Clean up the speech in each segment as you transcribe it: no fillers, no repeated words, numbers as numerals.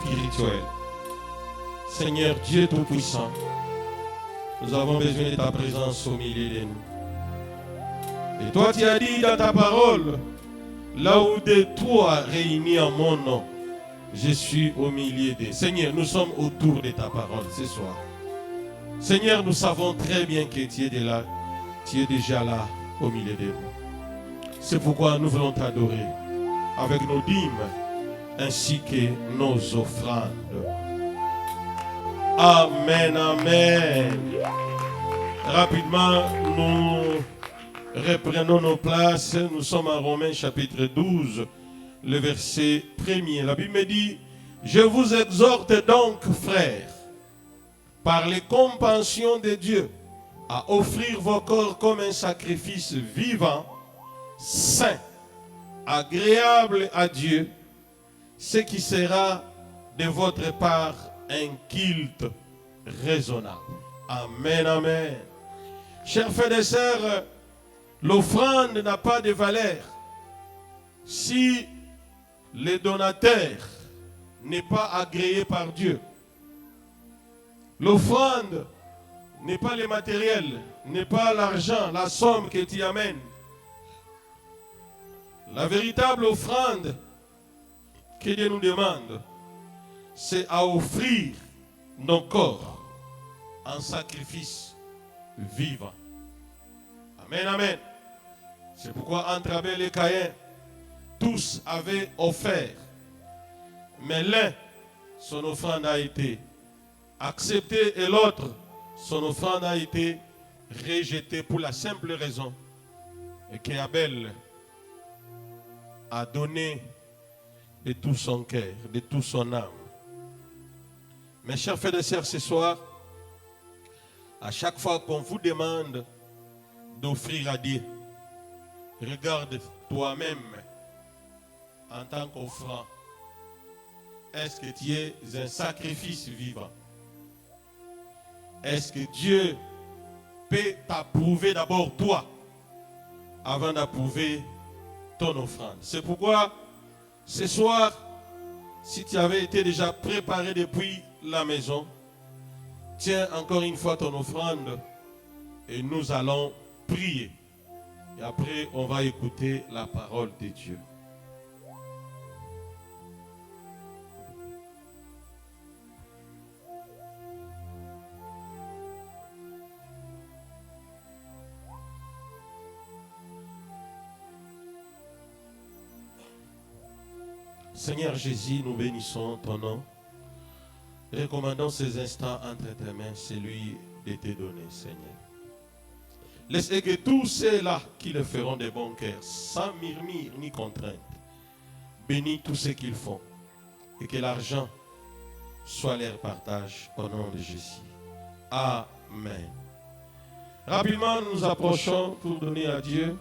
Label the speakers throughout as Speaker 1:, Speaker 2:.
Speaker 1: spirituelle. Seigneur Dieu Tout-Puissant, nous avons besoin de ta présence au milieu de nous. Et toi, tu as dit dans ta parole, là où de toi réunis en mon nom, je suis au milieu d'eux. Seigneur, nous sommes autour de ta parole ce soir. Seigneur, nous savons très bien que tu es déjà là au milieu de nous. C'est pourquoi nous voulons t'adorer avec nos dîmes ainsi que nos offrandes. Amen, amen. Rapidement, nous reprenons nos places. Nous sommes en Romains chapitre 12, le verset 1er. La Bible me dit, je vous exhorte donc, frères, par les compassions de Dieu, à offrir vos corps comme un sacrifice vivant, saint, agréable à Dieu, ce qui sera de votre part un culte raisonnable. Amen, amen. Chers frères et sœurs, l'offrande n'a pas de valeur si le donateur n'est pas agréé par Dieu. L'offrande n'est pas le matériel, n'est pas l'argent, la somme que tu amènes. La véritable offrande que Dieu nous demande, c'est à offrir nos corps en sacrifice vivant. Amen, amen. C'est pourquoi entre Abel et Caïn, tous avaient offert. Mais l'un, son offrande a été acceptée et l'autre, son offrande a été rejetée pour la simple raison que Abel a donné de tout son cœur, de toute son âme. Mes chers frères et sœurs, ce soir, à chaque fois qu'on vous demande d'offrir à Dieu, regarde toi-même en tant qu'offrant. Est-ce que tu es un sacrifice vivant? Est-ce que Dieu peut t'approuver d'abord toi avant d'approuver ton offrande? C'est pourquoi ce soir, si tu avais été déjà préparé depuis la maison, tiens encore une fois ton offrande et nous allons prier. Et après, on va écouter la parole de Dieu. Seigneur Jésus, nous bénissons ton nom. Recommandons ces instants entre tes mains, celui de te donner, Seigneur. Laisse que tous ceux-là qui le feront de bon cœur, sans murmure ni contrainte, bénis tout ce qu'ils font et que l'argent soit leur partage au nom de Jésus. Amen. Rapidement, nous nous approchons pour donner à Dieu.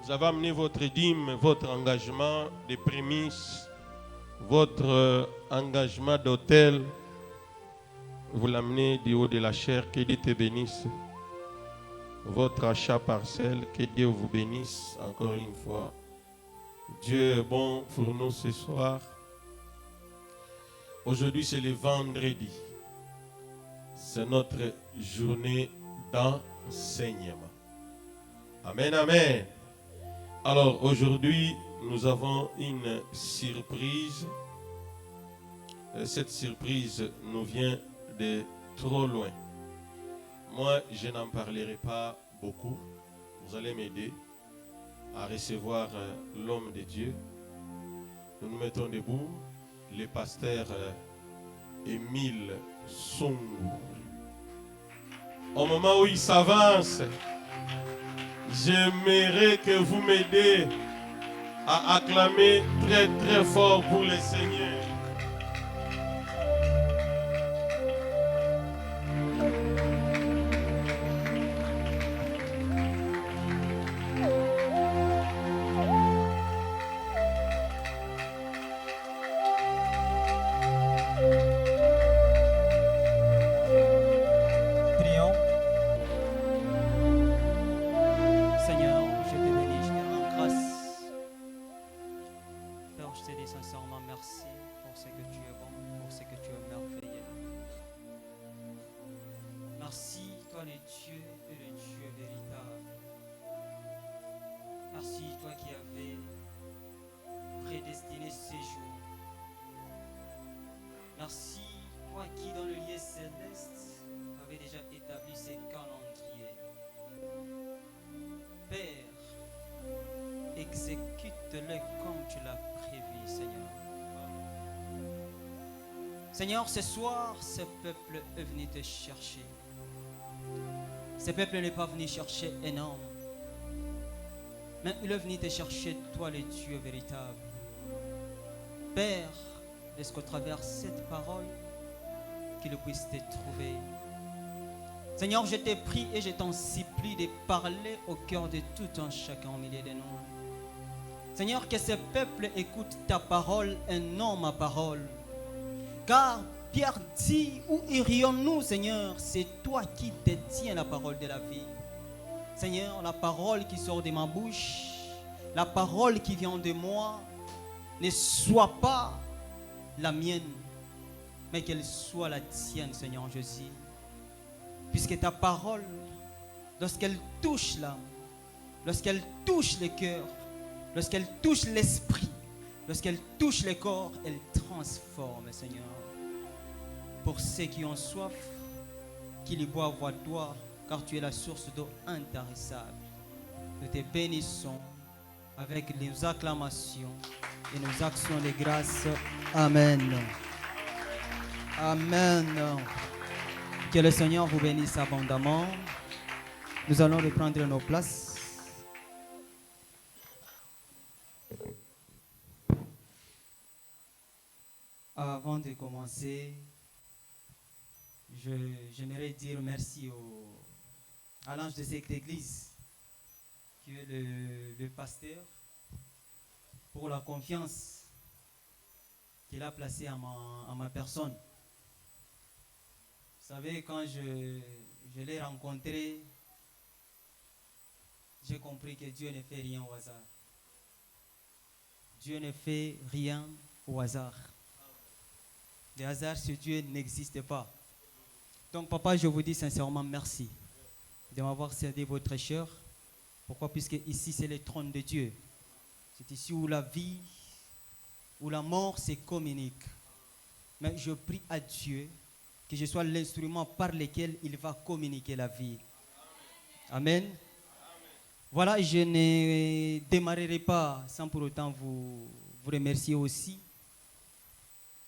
Speaker 1: Vous avez amené votre dîme, votre engagement de prémices, votre engagement d'hôtel. Vous l'amenez du haut de la chair. Que Dieu te bénisse. Votre achat parcelle, que Dieu vous bénisse encore une fois. Dieu est bon pour nous ce soir. Aujourd'hui, c'est le vendredi. C'est notre journée d'enseignement. Amen, amen. Alors aujourd'hui, nous avons une surprise. Cette surprise nous vient de trop loin. Moi, je n'en parlerai pas beaucoup. Vous allez m'aider à recevoir l'homme de Dieu. Nous nous mettons debout. Le pasteur Émile Songo. Au moment où il s'avance, j'aimerais que vous m'aidiez à acclamer très très fort pour le Seigneur.
Speaker 2: sincèrement merci pour ce que tu es bon, pour ce que tu es merveilleux. Merci, toi le Dieu et le Dieu véritable. Merci, toi qui avais prédestiné ces jours. Merci, toi qui dans le lieu céleste avais déjà établi ces calendriers. Père, exécute-le comme tu l'as prévu, Seigneur. Seigneur, ce soir, ce peuple est venu te chercher. Ce peuple n'est pas venu chercher un homme, mais il est venu te chercher, toi, le Dieu véritable. Père, laisse qu'au travers cette parole, qu'il puisse te trouver. Seigneur, je te prie et je t'en supplie de parler au cœur de tout un chacun au milieu de nous. Seigneur, que ce peuple écoute ta parole et non ma parole. Car Pierre dit, où irions-nous, Seigneur? C'est toi qui détiens la parole de la vie. Seigneur, la parole qui sort de ma bouche, la parole qui vient de moi, ne soit pas la mienne, mais qu'elle soit la tienne, Seigneur Jésus. Puisque ta parole, lorsqu'elle touche l'âme, lorsqu'elle touche le cœur, lorsqu'elle touche l'esprit, lorsqu'elle touche le corps, elle transforme, Seigneur. Pour ceux qui ont soif, qu'ils boivent à toi, car tu es la source d'eau intarissable. Nous te bénissons avec nos acclamations et nos actions de grâce. Amen. Amen. Que le Seigneur vous bénisse abondamment. Nous allons reprendre nos places. Avant de commencer, j'aimerais dire merci à l'ange de cette église, qui est le pasteur, pour la confiance qu'il a placée à ma personne. Vous savez, quand je l'ai rencontré, j'ai compris que Dieu ne fait rien au hasard. Dieu ne fait rien au hasard. Le hasard sur Dieu n'existe pas. Donc, papa, je vous dis sincèrement merci de m'avoir servi votre chair. Pourquoi? Puisque ici, c'est le trône de Dieu. C'est ici où la vie, où la mort se communique. Mais je prie à Dieu que je sois l'instrument par lequel il va communiquer la vie. Amen. Voilà, je ne démarrerai pas sans pour autant vous remercier aussi.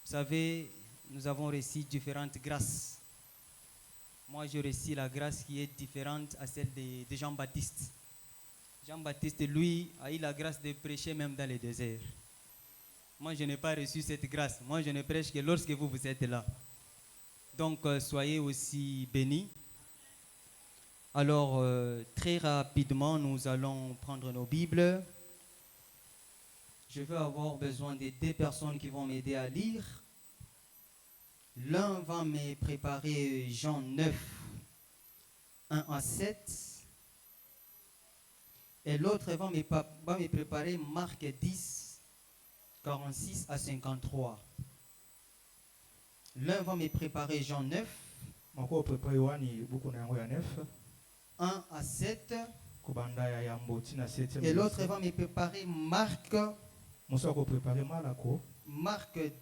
Speaker 2: Vous savez, nous avons reçu différentes grâces. Moi, j'ai reçu la grâce qui est différente à celle de Jean-Baptiste. Jean-Baptiste, lui, a eu la grâce de prêcher même dans le désert. Moi, je n'ai pas reçu cette grâce. Moi, je ne prêche que lorsque vous êtes là. Donc, soyez aussi bénis. Alors, très rapidement, nous allons prendre nos Bibles. Je vais avoir besoin de 2 personnes qui vont m'aider à lire. L'un va me préparer Jean 9, 1 à 7. Et l'autre va me préparer Marc 10, 46 à 53. L'un va me préparer Jean 9, 1 à 7. Et l'autre va me préparer Marc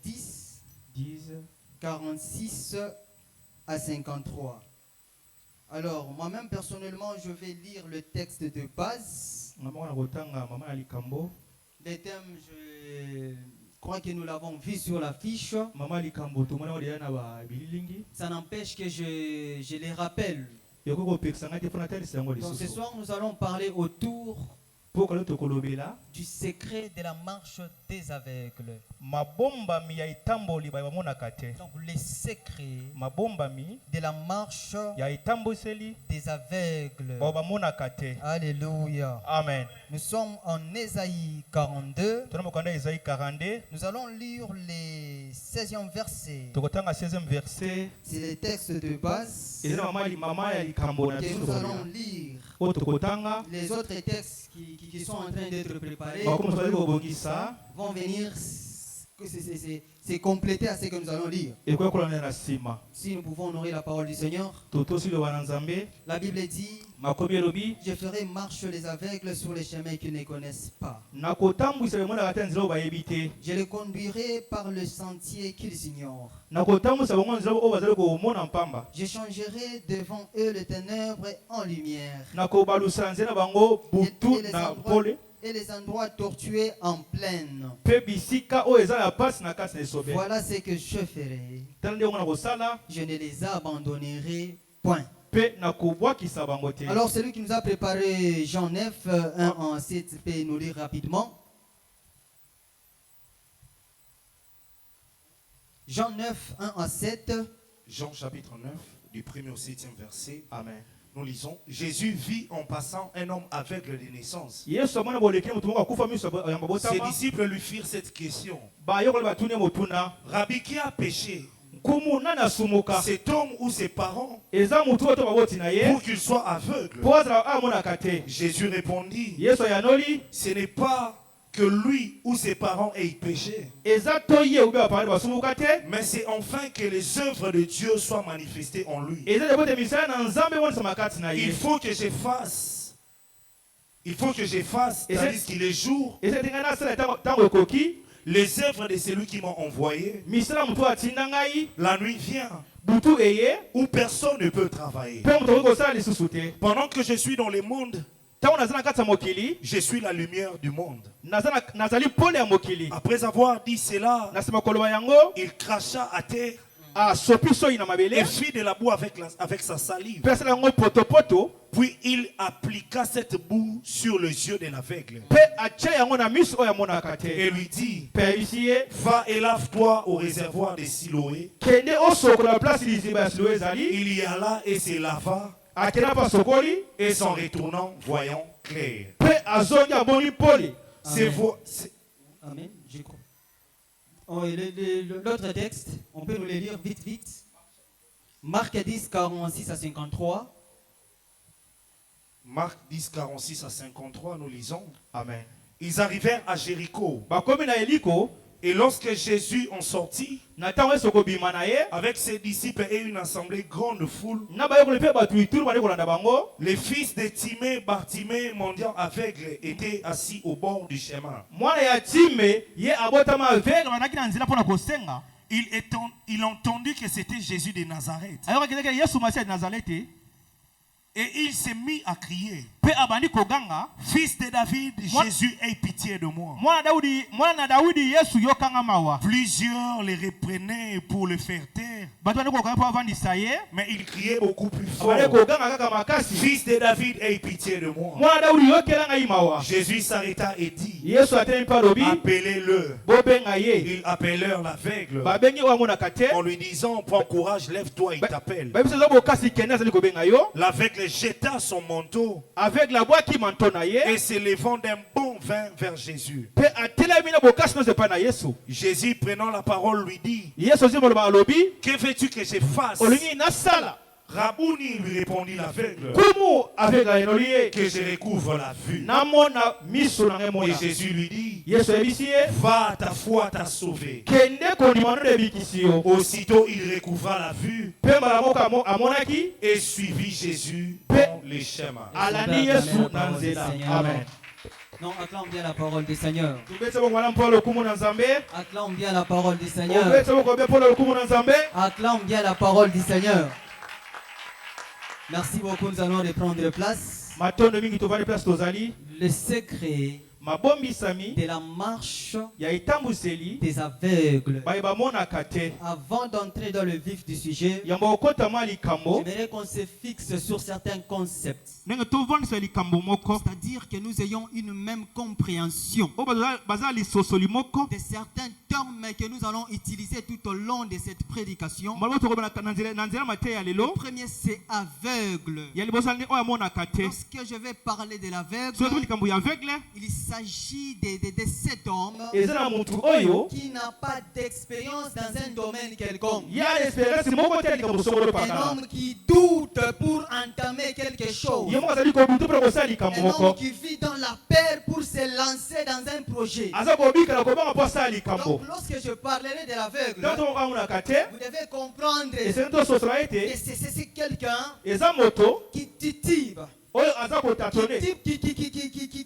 Speaker 2: 10, 46 à 53. Alors, moi-même, personnellement, je vais lire le texte de base. Les thèmes, je crois que nous l'avons vu sur la fiche. Ça n'empêche que je les rappelle. Donc, ce soir, nous allons parler autour du secret de la marche des aveugles. Donc, les secrets de la marche des aveugles. Alléluia.
Speaker 3: Amen.
Speaker 2: Nous sommes en Ésaïe 42. Nous allons lire les 16e versets. C'est le texte de base que nous allons lire. Les autres textes qui sont en train d'être préparés vont venir c'est complété à ce que nous allons lire.
Speaker 3: Et quoi qu'on a sima.
Speaker 2: Si nous pouvons honorer la parole du Seigneur,
Speaker 3: Toto si le wananzambe.
Speaker 2: la Bible dit,
Speaker 3: Makomi lobi.
Speaker 2: je ferai marche les aveugles sur les chemins qu'ils ne connaissent pas.
Speaker 3: Nakotambu se mona katanzilo ba yebite.
Speaker 2: Je les conduirai par le sentier qu'ils ignorent.
Speaker 3: Nakotambu sa bongo nzilo o bazalo ko mona mpamba.
Speaker 2: Je changerai devant eux les ténèbres en lumière.
Speaker 3: Nakobalusa nzela bango butu na pole.
Speaker 2: Et les endroits tortueux en plaine. Voilà ce que je ferai. Je ne les abandonnerai point. Alors celui qui nous a préparé Jean 9, 1 en 7, peut nous lire rapidement. Jean 9, 1 en 7.
Speaker 4: Jean chapitre 9, du 1er au 7e verset.
Speaker 3: Amen.
Speaker 4: Nous lisons, Jésus vit en passant un homme aveugle de naissance. Ses disciples lui firent cette question. Rabbi, qui a péché, cet homme ou ses parents, pour qu'il soit aveugle? Jésus répondit, ce n'est pas que lui ou ses parents aient péché, mais c'est enfin que les œuvres de Dieu soient manifestées en lui. Il faut que j'efface, tandis qu'il est jour, les œuvres de celui qui m'a envoyé. La nuit vient où personne ne peut travailler. Pendant que je suis dans le monde, je suis la lumière du monde. Après avoir dit cela, il cracha à terre et fit de la boue avec sa salive. Puis il appliqua cette boue sur les yeux de l'aveugle et lui dit, va et lave-toi au réservoir de Siloé. Il y alla et se lava, et s'en retournant, voyant clair.
Speaker 2: Amen. Je crois. L'autre texte, on peut nous le lire vite. Marc 10, 46 à 53.
Speaker 4: Marc 10, 46 à 53, nous lisons.
Speaker 3: Amen.
Speaker 4: Ils arrivèrent à Jéricho. Et lorsque Jésus en sortit, avec ses disciples et une assemblée grande foule, les fils de Timée, Bartimée, mendiant aveugle, étaient assis au bord du chemin. Il entendit que c'était Jésus de Nazareth. Et il s'est mis à crier, fils de David, Jésus, aie pitié de moi. Plusieurs les reprenaient pour le faire taire, mais il criait beaucoup plus fort, fils de David, aie pitié de moi. Jésus s'arrêta et dit, appelez-le. Ils appelèrent l'aveugle en lui disant, prends courage, lève-toi, il t'appelle. L'aveugle jeta son manteau
Speaker 3: avec la boîte qui
Speaker 4: et se levant d'un bond vint vers Jésus. Jésus prenant la parole lui dit, que veux-tu que je fasse? Rabouni, lui répondit l'aveugle, que je recouvre la vue. Et Jésus lui dit, va, ta foi t'a sauvé. Aussitôt il recouvra la vue et suivit Jésus dans les chemins.
Speaker 3: Amen.
Speaker 2: Non, acclame bien la parole du Seigneur. Acclame bien la parole du Seigneur. Acclame bien la parole du Seigneur. Merci beaucoup, nous allons reprendre place. Le secret de la marche des aveugles. Avant d'entrer dans le vif du sujet, j'aimerais qu'on se fixe sur certains concepts. C'est-à-dire que nous ayons une même compréhension de certains termes que nous allons utiliser tout au long de cette prédication. Le premier, c'est aveugle. Lorsque je vais parler de l'aveugle, il s'agit s'agit de cet homme
Speaker 3: eza na mutu oyo
Speaker 2: qui n'a pas d'expérience dans un domaine quelconque.
Speaker 3: ya expérience moko te likambo songolo
Speaker 2: Un
Speaker 3: pakala
Speaker 2: homme qui doute pour entamer quelque chose.
Speaker 3: ye moko azali kobutu mpo kosala likambo
Speaker 2: Un homme
Speaker 3: moko
Speaker 2: qui vit dans la peur pour se lancer dans un projet.
Speaker 3: aza kobikala kobanga mpo asala likambo
Speaker 2: Donc, lorsque je parlerai de l'aveugle,
Speaker 3: ntango tokokamonaka te
Speaker 2: vous devez comprendre
Speaker 3: eseni tososola
Speaker 2: que
Speaker 3: ete
Speaker 2: c'est quelqu'un
Speaker 3: eza moto
Speaker 2: qui titube,
Speaker 3: oyo aza kotatone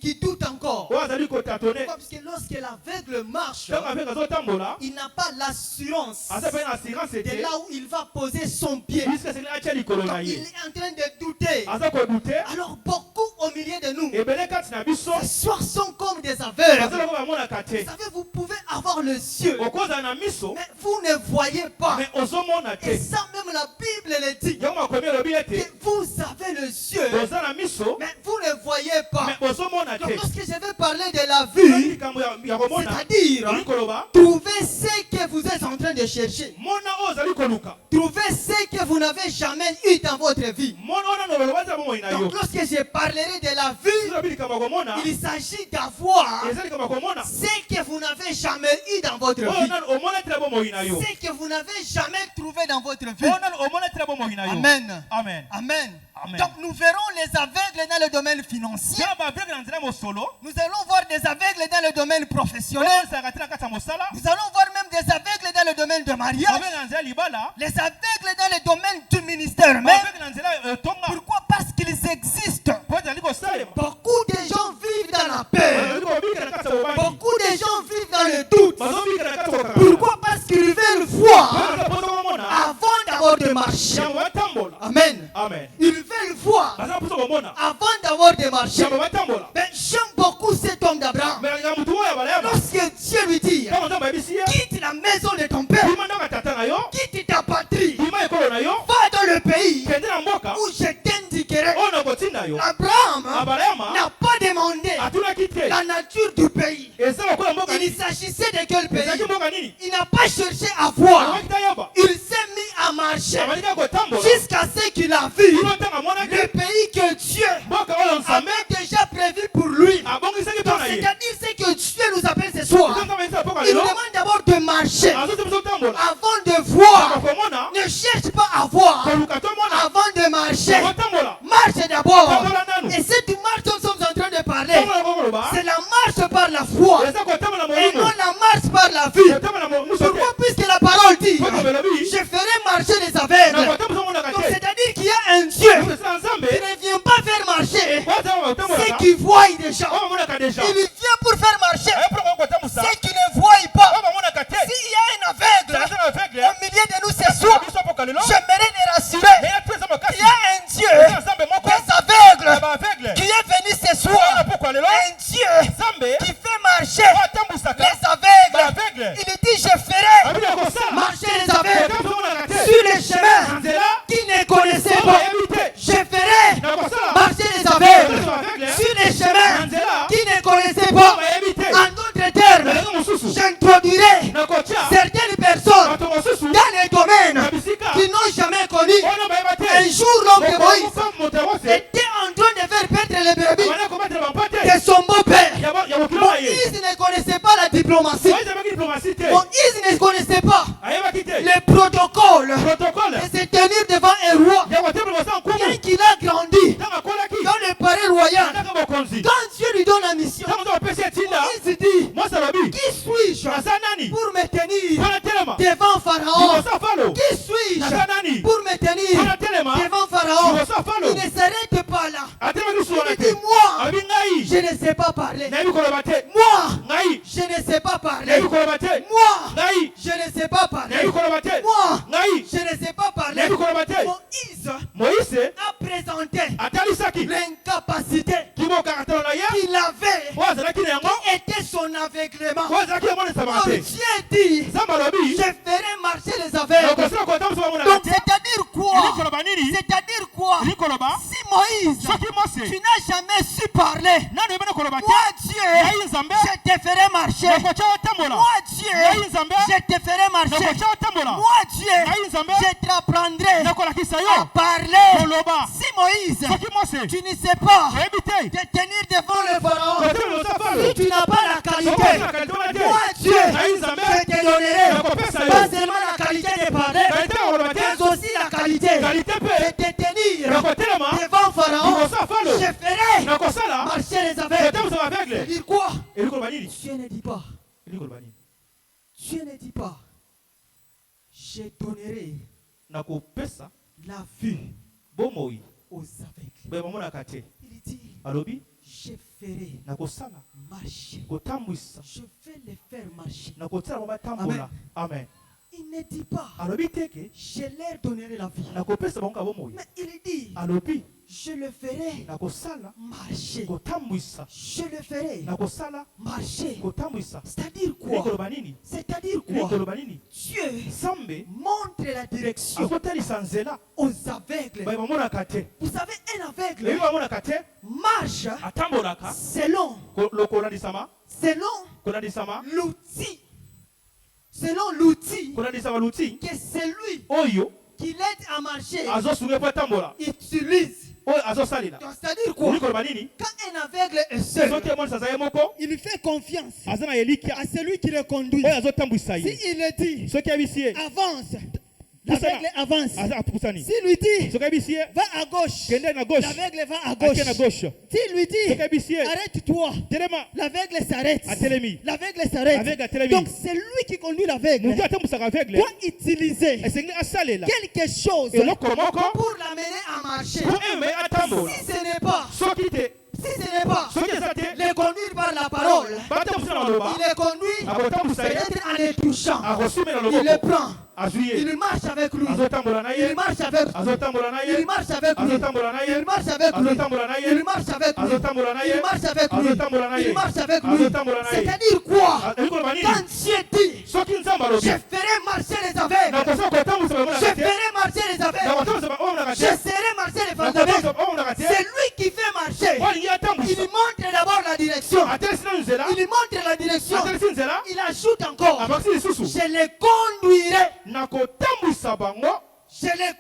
Speaker 2: qui doute encore.
Speaker 3: oyo azali kotatone
Speaker 2: Parce que lorsque l'aveugle marche,
Speaker 3: ntango aveka azotambola
Speaker 2: il n'a pas l'assurance
Speaker 3: aza mpe na assurance
Speaker 2: de
Speaker 3: ete
Speaker 2: là où il va poser son pied.
Speaker 3: puiske esengeli atia likolo na
Speaker 2: Donc, il
Speaker 3: ye
Speaker 2: est en train de douter.
Speaker 3: aza kodute
Speaker 2: Alors beaucoup au milieu de nous,
Speaker 3: ebele kati na biso
Speaker 2: ce soir sont comme des
Speaker 3: baza
Speaker 2: aveugles.
Speaker 3: loko bamonaka te
Speaker 2: Vous savez, vous pouvez avoir les yeux,
Speaker 3: okozala na miso
Speaker 2: mais vous ne voyez pas.
Speaker 3: me ozomona
Speaker 2: Et
Speaker 3: te
Speaker 2: ça même la Bible le dit.
Speaker 3: yango makomi elobi
Speaker 2: Que
Speaker 3: ete
Speaker 2: vous avez les yeux,
Speaker 3: boza na miso
Speaker 2: mais vous ne voyez pas.
Speaker 3: me bozomona
Speaker 2: Donc
Speaker 3: te
Speaker 2: lorsque je vais parler de la
Speaker 3: Soki
Speaker 2: vue,
Speaker 3: likambo ya komona
Speaker 2: c'est-à-dire
Speaker 3: ozali koloba
Speaker 2: trouver ce que vous êtes en train de chercher.
Speaker 3: mona oyo ozali koluka
Speaker 2: Trouvez ce que vous n'avez jamais eu dans votre vie.
Speaker 3: mona oyo nanoloba baza bomoi na yo
Speaker 2: Donc lorsque je parlerai de la vue,
Speaker 3: soki likambo ya komona
Speaker 2: il s'agit d'avoir
Speaker 3: eza likambo ya komona
Speaker 2: ce que vous n'avez jamais eu dans votre
Speaker 3: oyo
Speaker 2: vie.
Speaker 3: nani omona tela bomoi na yo
Speaker 2: Ce que vous n'avez jamais trouvé dans votre vie.
Speaker 3: oyo nani omona tela bomoi na yo
Speaker 2: Amen.
Speaker 3: amen
Speaker 2: Amen.
Speaker 3: Amen.
Speaker 2: Donc nous verrons les aveugles dans le domaine financier.
Speaker 3: tala baaveugle na nzela mosolo
Speaker 2: Nous allons voir des aveugles dans le domaine professionnel.
Speaker 3: oyo ezalaka te na kati ya mosala
Speaker 2: Nous allons voir même des aveugles dans le domaine de mariage.
Speaker 3: baaveugle na nzela libala
Speaker 2: Les aveugles dans le domaine du ministère même.
Speaker 3: baaveugle na nzela tonga
Speaker 2: Pourquoi? Parce qu'ils existent.
Speaker 3: po ezali kosalema
Speaker 2: Beaucoup de gens vivent dans la peur.
Speaker 3: bazali kobika na kati ya bobangi
Speaker 2: Beaucoup de gens vivent dans le doute.
Speaker 3: bazobika na kati ya kokanga
Speaker 2: Pourquoi? Parce qu'ils veulent voir
Speaker 3: baza posa komona
Speaker 2: avant d'abord de marcher.
Speaker 3: yango batambola
Speaker 2: Amen.
Speaker 3: amen
Speaker 2: Ils veulent voir
Speaker 3: baza posa komona
Speaker 2: avant d'abord de marcher.
Speaker 3: yango batambola
Speaker 2: Mais j'aime beaucoup cet homme d'Abraham.
Speaker 3: mais na mutu oyo abalayama
Speaker 2: Lorsque Dieu lui dit,
Speaker 3: ntango nzambe ayebisi ye
Speaker 2: quitte la maison de ton père,
Speaker 3: bima ndako ya tata na yo
Speaker 2: quitte ta patrie,
Speaker 3: bima ekolo na yo
Speaker 2: va dans le pays
Speaker 3: kende na mboka
Speaker 2: où je t'indiquerai.
Speaker 3: oyo nakotinda yo
Speaker 2: Abraham
Speaker 3: abalayama
Speaker 2: n'a pas demandé
Speaker 3: atunaki te
Speaker 2: la nature du pays.
Speaker 3: eza lokola mboka
Speaker 2: Il
Speaker 3: nini
Speaker 2: s'agissait de quel
Speaker 3: ezalaki
Speaker 2: pays?
Speaker 3: mboka nini
Speaker 2: Il n'a pas cherché à voir.
Speaker 3: alobaki tayeba
Speaker 2: Il s'est mis à marcher
Speaker 3: abalika kotambola
Speaker 2: jusqu'à ce qu'il a vu
Speaker 3: bino ntango amonaki
Speaker 2: le pays que Dieu
Speaker 3: mboka oyo nzambe
Speaker 2: avait déjà prévu pour lui.
Speaker 3: abongisaki
Speaker 2: Donc,
Speaker 3: mpo na ye
Speaker 2: c'est-à-dire ce que Dieu nous appelle ce soir.
Speaker 3: eza nzambe esila mboka
Speaker 2: Il nous
Speaker 3: lelo
Speaker 2: demande d'abord de marcher
Speaker 3: azosi biso kotambola
Speaker 2: avant de voir.
Speaker 3: komona
Speaker 2: Ne cherche pas à voir
Speaker 3: koluka tomona
Speaker 2: avant de marcher.
Speaker 3: kotambola
Speaker 2: Marche d'abord.
Speaker 3: tambola nanu
Speaker 2: Et cette marche dont nous sommes en train de parler,
Speaker 3: tambola kokoloba
Speaker 2: c'est la marche par la foi
Speaker 3: eza kotambola
Speaker 2: et non
Speaker 3: molimo
Speaker 2: la marche par la vie.
Speaker 3: kotambola moso te
Speaker 2: Pourquoi? Puisque la parole dit,
Speaker 3: po tobelobi
Speaker 2: je ferai marcher les aveugles.
Speaker 3: nakotambusa monaka
Speaker 2: Donc
Speaker 3: te
Speaker 2: c'est-à-dire qu'il y a un Dieu
Speaker 3: esila nzambe
Speaker 2: qui ne vient pas faire marcher
Speaker 3: bazama
Speaker 2: ceux
Speaker 3: kotambolaka
Speaker 2: qui voient déjà.
Speaker 3: oyo bamonaka deja
Speaker 2: Il vient pour faire marcher
Speaker 3: ayepona kotambusa
Speaker 2: ceux qui ne voient pas.
Speaker 3: oyo bamonaka te
Speaker 2: S'il y a un aveugle
Speaker 3: ezala aveugle
Speaker 2: au milieu de nous ce soir,
Speaker 3: biso mpoka lelo
Speaker 2: j'aimerais les rassurer.
Speaker 3: eya tu eza
Speaker 2: Il
Speaker 3: makasi
Speaker 2: y a un Dieu
Speaker 3: eza nzambe moko
Speaker 2: des
Speaker 3: ya
Speaker 2: aveugles
Speaker 3: baaveugle
Speaker 2: qui est venu ce
Speaker 3: oyo
Speaker 2: soir.
Speaker 3: mpoka lelo
Speaker 2: Un Dieu
Speaker 3: nzambe
Speaker 2: qui fait marcher
Speaker 3: oyo atambusaka
Speaker 2: les aveugles.
Speaker 3: baaveugle
Speaker 2: Il dit, je ferai
Speaker 3: abili kosala
Speaker 2: marcher les aveugles
Speaker 3: kotambusa monaka te
Speaker 2: sur les chemins
Speaker 3: na nzela
Speaker 2: qu'ils ne connaissaient
Speaker 3: oyo
Speaker 2: pas.
Speaker 3: bayebi te
Speaker 2: Je ferai
Speaker 3: nakosala
Speaker 2: marcher les aveugles
Speaker 3: aveugle
Speaker 2: sur les
Speaker 3: na
Speaker 2: chemins
Speaker 3: nzela
Speaker 2: qu'ils ne connaissaient
Speaker 3: oyo
Speaker 2: pas.
Speaker 3: bayebi te
Speaker 2: En d'autres termes,
Speaker 3: elenge mosusu
Speaker 2: j'introduirai
Speaker 3: nakotia
Speaker 2: certaines personnes
Speaker 3: bato mosusu
Speaker 2: dans les domaines
Speaker 3: na bisika
Speaker 2: qui n'ont jamais connu.
Speaker 3: oyo bayeba te
Speaker 2: Un jour, l'homme de Moïse
Speaker 3: moto ya mose
Speaker 2: était en train de faire paître les brebis
Speaker 3: abanda kobatela bampate
Speaker 2: de son beau-père.
Speaker 3: ya mokilo na ye
Speaker 2: Moïse ne connaissait pas la diplomatie.
Speaker 3: moïse abaki diplomatie te
Speaker 2: Moïse ne connaissait pas
Speaker 3: ayebaki te
Speaker 2: le protocole
Speaker 3: protocole
Speaker 2: de se tenir devant un roi.
Speaker 3: ya kotemela kosa
Speaker 2: Bien
Speaker 3: nkumu
Speaker 2: qu'il a grandi
Speaker 3: ntango akolaki
Speaker 2: dans le palais royal,
Speaker 3: andaka bokonzi
Speaker 2: quand Dieu lui donne la mission,
Speaker 3: ntango nzo bapesi etinda
Speaker 2: Moïse dit,
Speaker 3: mose alobi
Speaker 2: qui suis-je
Speaker 3: naza nani
Speaker 2: pour me tenir
Speaker 3: mpona telema
Speaker 2: devant Pharaon?
Speaker 3: liboso ya falo
Speaker 2: Qui suis-je
Speaker 3: naza nani
Speaker 2: pour me tenir
Speaker 3: mpona telema
Speaker 2: devant Pharaon?
Speaker 3: liboso ya falo
Speaker 2: Il ne s'arrête pas là.
Speaker 3: atelemaki suwana
Speaker 2: Il
Speaker 3: te
Speaker 2: dit, moi,
Speaker 3: abi ngai
Speaker 2: je ne sais pas parler.
Speaker 3: nayebi koloba te
Speaker 2: Moi,
Speaker 3: ngai
Speaker 2: je ne sais pas parler.
Speaker 3: nayebi koloba te
Speaker 2: Moi,
Speaker 3: ngai
Speaker 2: je ne sais pas parler.
Speaker 3: nayebi koloba te
Speaker 2: Moi,
Speaker 3: ngai
Speaker 2: je ne sais pas parler.
Speaker 3: nayebi koloba te
Speaker 2: Moïse
Speaker 3: moïse
Speaker 2: a présenté
Speaker 3: atalisaki
Speaker 2: l'incapacité
Speaker 3: kibokakatelo na ye
Speaker 2: qu'il avait,
Speaker 3: oyo azalaki na yango
Speaker 2: qui était son aveuglement.
Speaker 3: oyo azalaki yamonesamaka
Speaker 2: Or,
Speaker 3: te
Speaker 2: Dieu dit,
Speaker 3: nzambe alobi
Speaker 2: je ferai marcher les aveugles.
Speaker 3: nakosila kotambusa bamonaka
Speaker 2: Donc,
Speaker 3: te
Speaker 2: c'est-à-dire quoi?
Speaker 3: eli koloba nini
Speaker 2: C'est-à-dire quoi?
Speaker 3: eli koloba
Speaker 2: Si Moïse,
Speaker 3: soki mose
Speaker 2: tu n'as jamais su parler,
Speaker 3: nano yebana koloba te
Speaker 2: moi Dieu,
Speaker 3: ngai nzambe
Speaker 2: je te ferai marcher.
Speaker 3: nakotia otambola
Speaker 2: Moi Dieu,
Speaker 5: Dieu, je te ferai marcher. Moi Dieu, je t'apprendrai à parler. Si Moïse, tu ne sais pas te tenir devant le pharaon, si tu n'as pas la qualité, moi Dieu, je te donnerai pas seulement la qualité de parler, mais aussi la qualité de te tenir devant pharaon. Je ferai marcher les aveugles. Dire quoi? Dieu ne dit pas. Dieu ne dit pas. Je donnerai la vue aux aveugles. Il dit, je ferai marcher. Je vais les faire marcher. Amen.
Speaker 3: Amen.
Speaker 5: Il ne dit pas, je leur donnerai la vie. Mais il dit, je le ferai marcher. Je le ferai marcher. C'est-à-dire quoi? C'est-à-dire quoi? Dieu montre la direction aux aveugles. Vous savez, un aveugle marche selon l'outil. Selon l'outil que celui qui l'aide à marcher utilise. Donc, c'est-à-dire quoi? Quand un aveugle est seul, il fait confiance à celui qui le conduit. Si il le dit, avance, l'aveugle avance. S'il lui dit, va à gauche, l'aveugle va à gauche. S'il lui dit, arrête-toi, l'aveugle s'arrête. L'aveugle s'arrête. Donc c'est lui qui conduit l'aveugle. Doit utiliser quelque chose pour l'amener à marcher. Si ce n'est pas le conduire par la parole, il est conduit peut-être en les touchant. Il le prend. Il marche avec lui. Il marche avec lui. Il marche avec lui. Il marche avec lui. Il marche avec lui. Il marche avec lui. Il marche avec lui. C'est-à-dire quoi? Quand Dieu dit, je ferai marcher les aveugles, je ferai marcher les aveugles, je serai marcher les aveugles, c'est lui qui fait marcher. Il montre d'abord la direction. Il montre la direction. Il ajoute encore, je les conduirai. Je les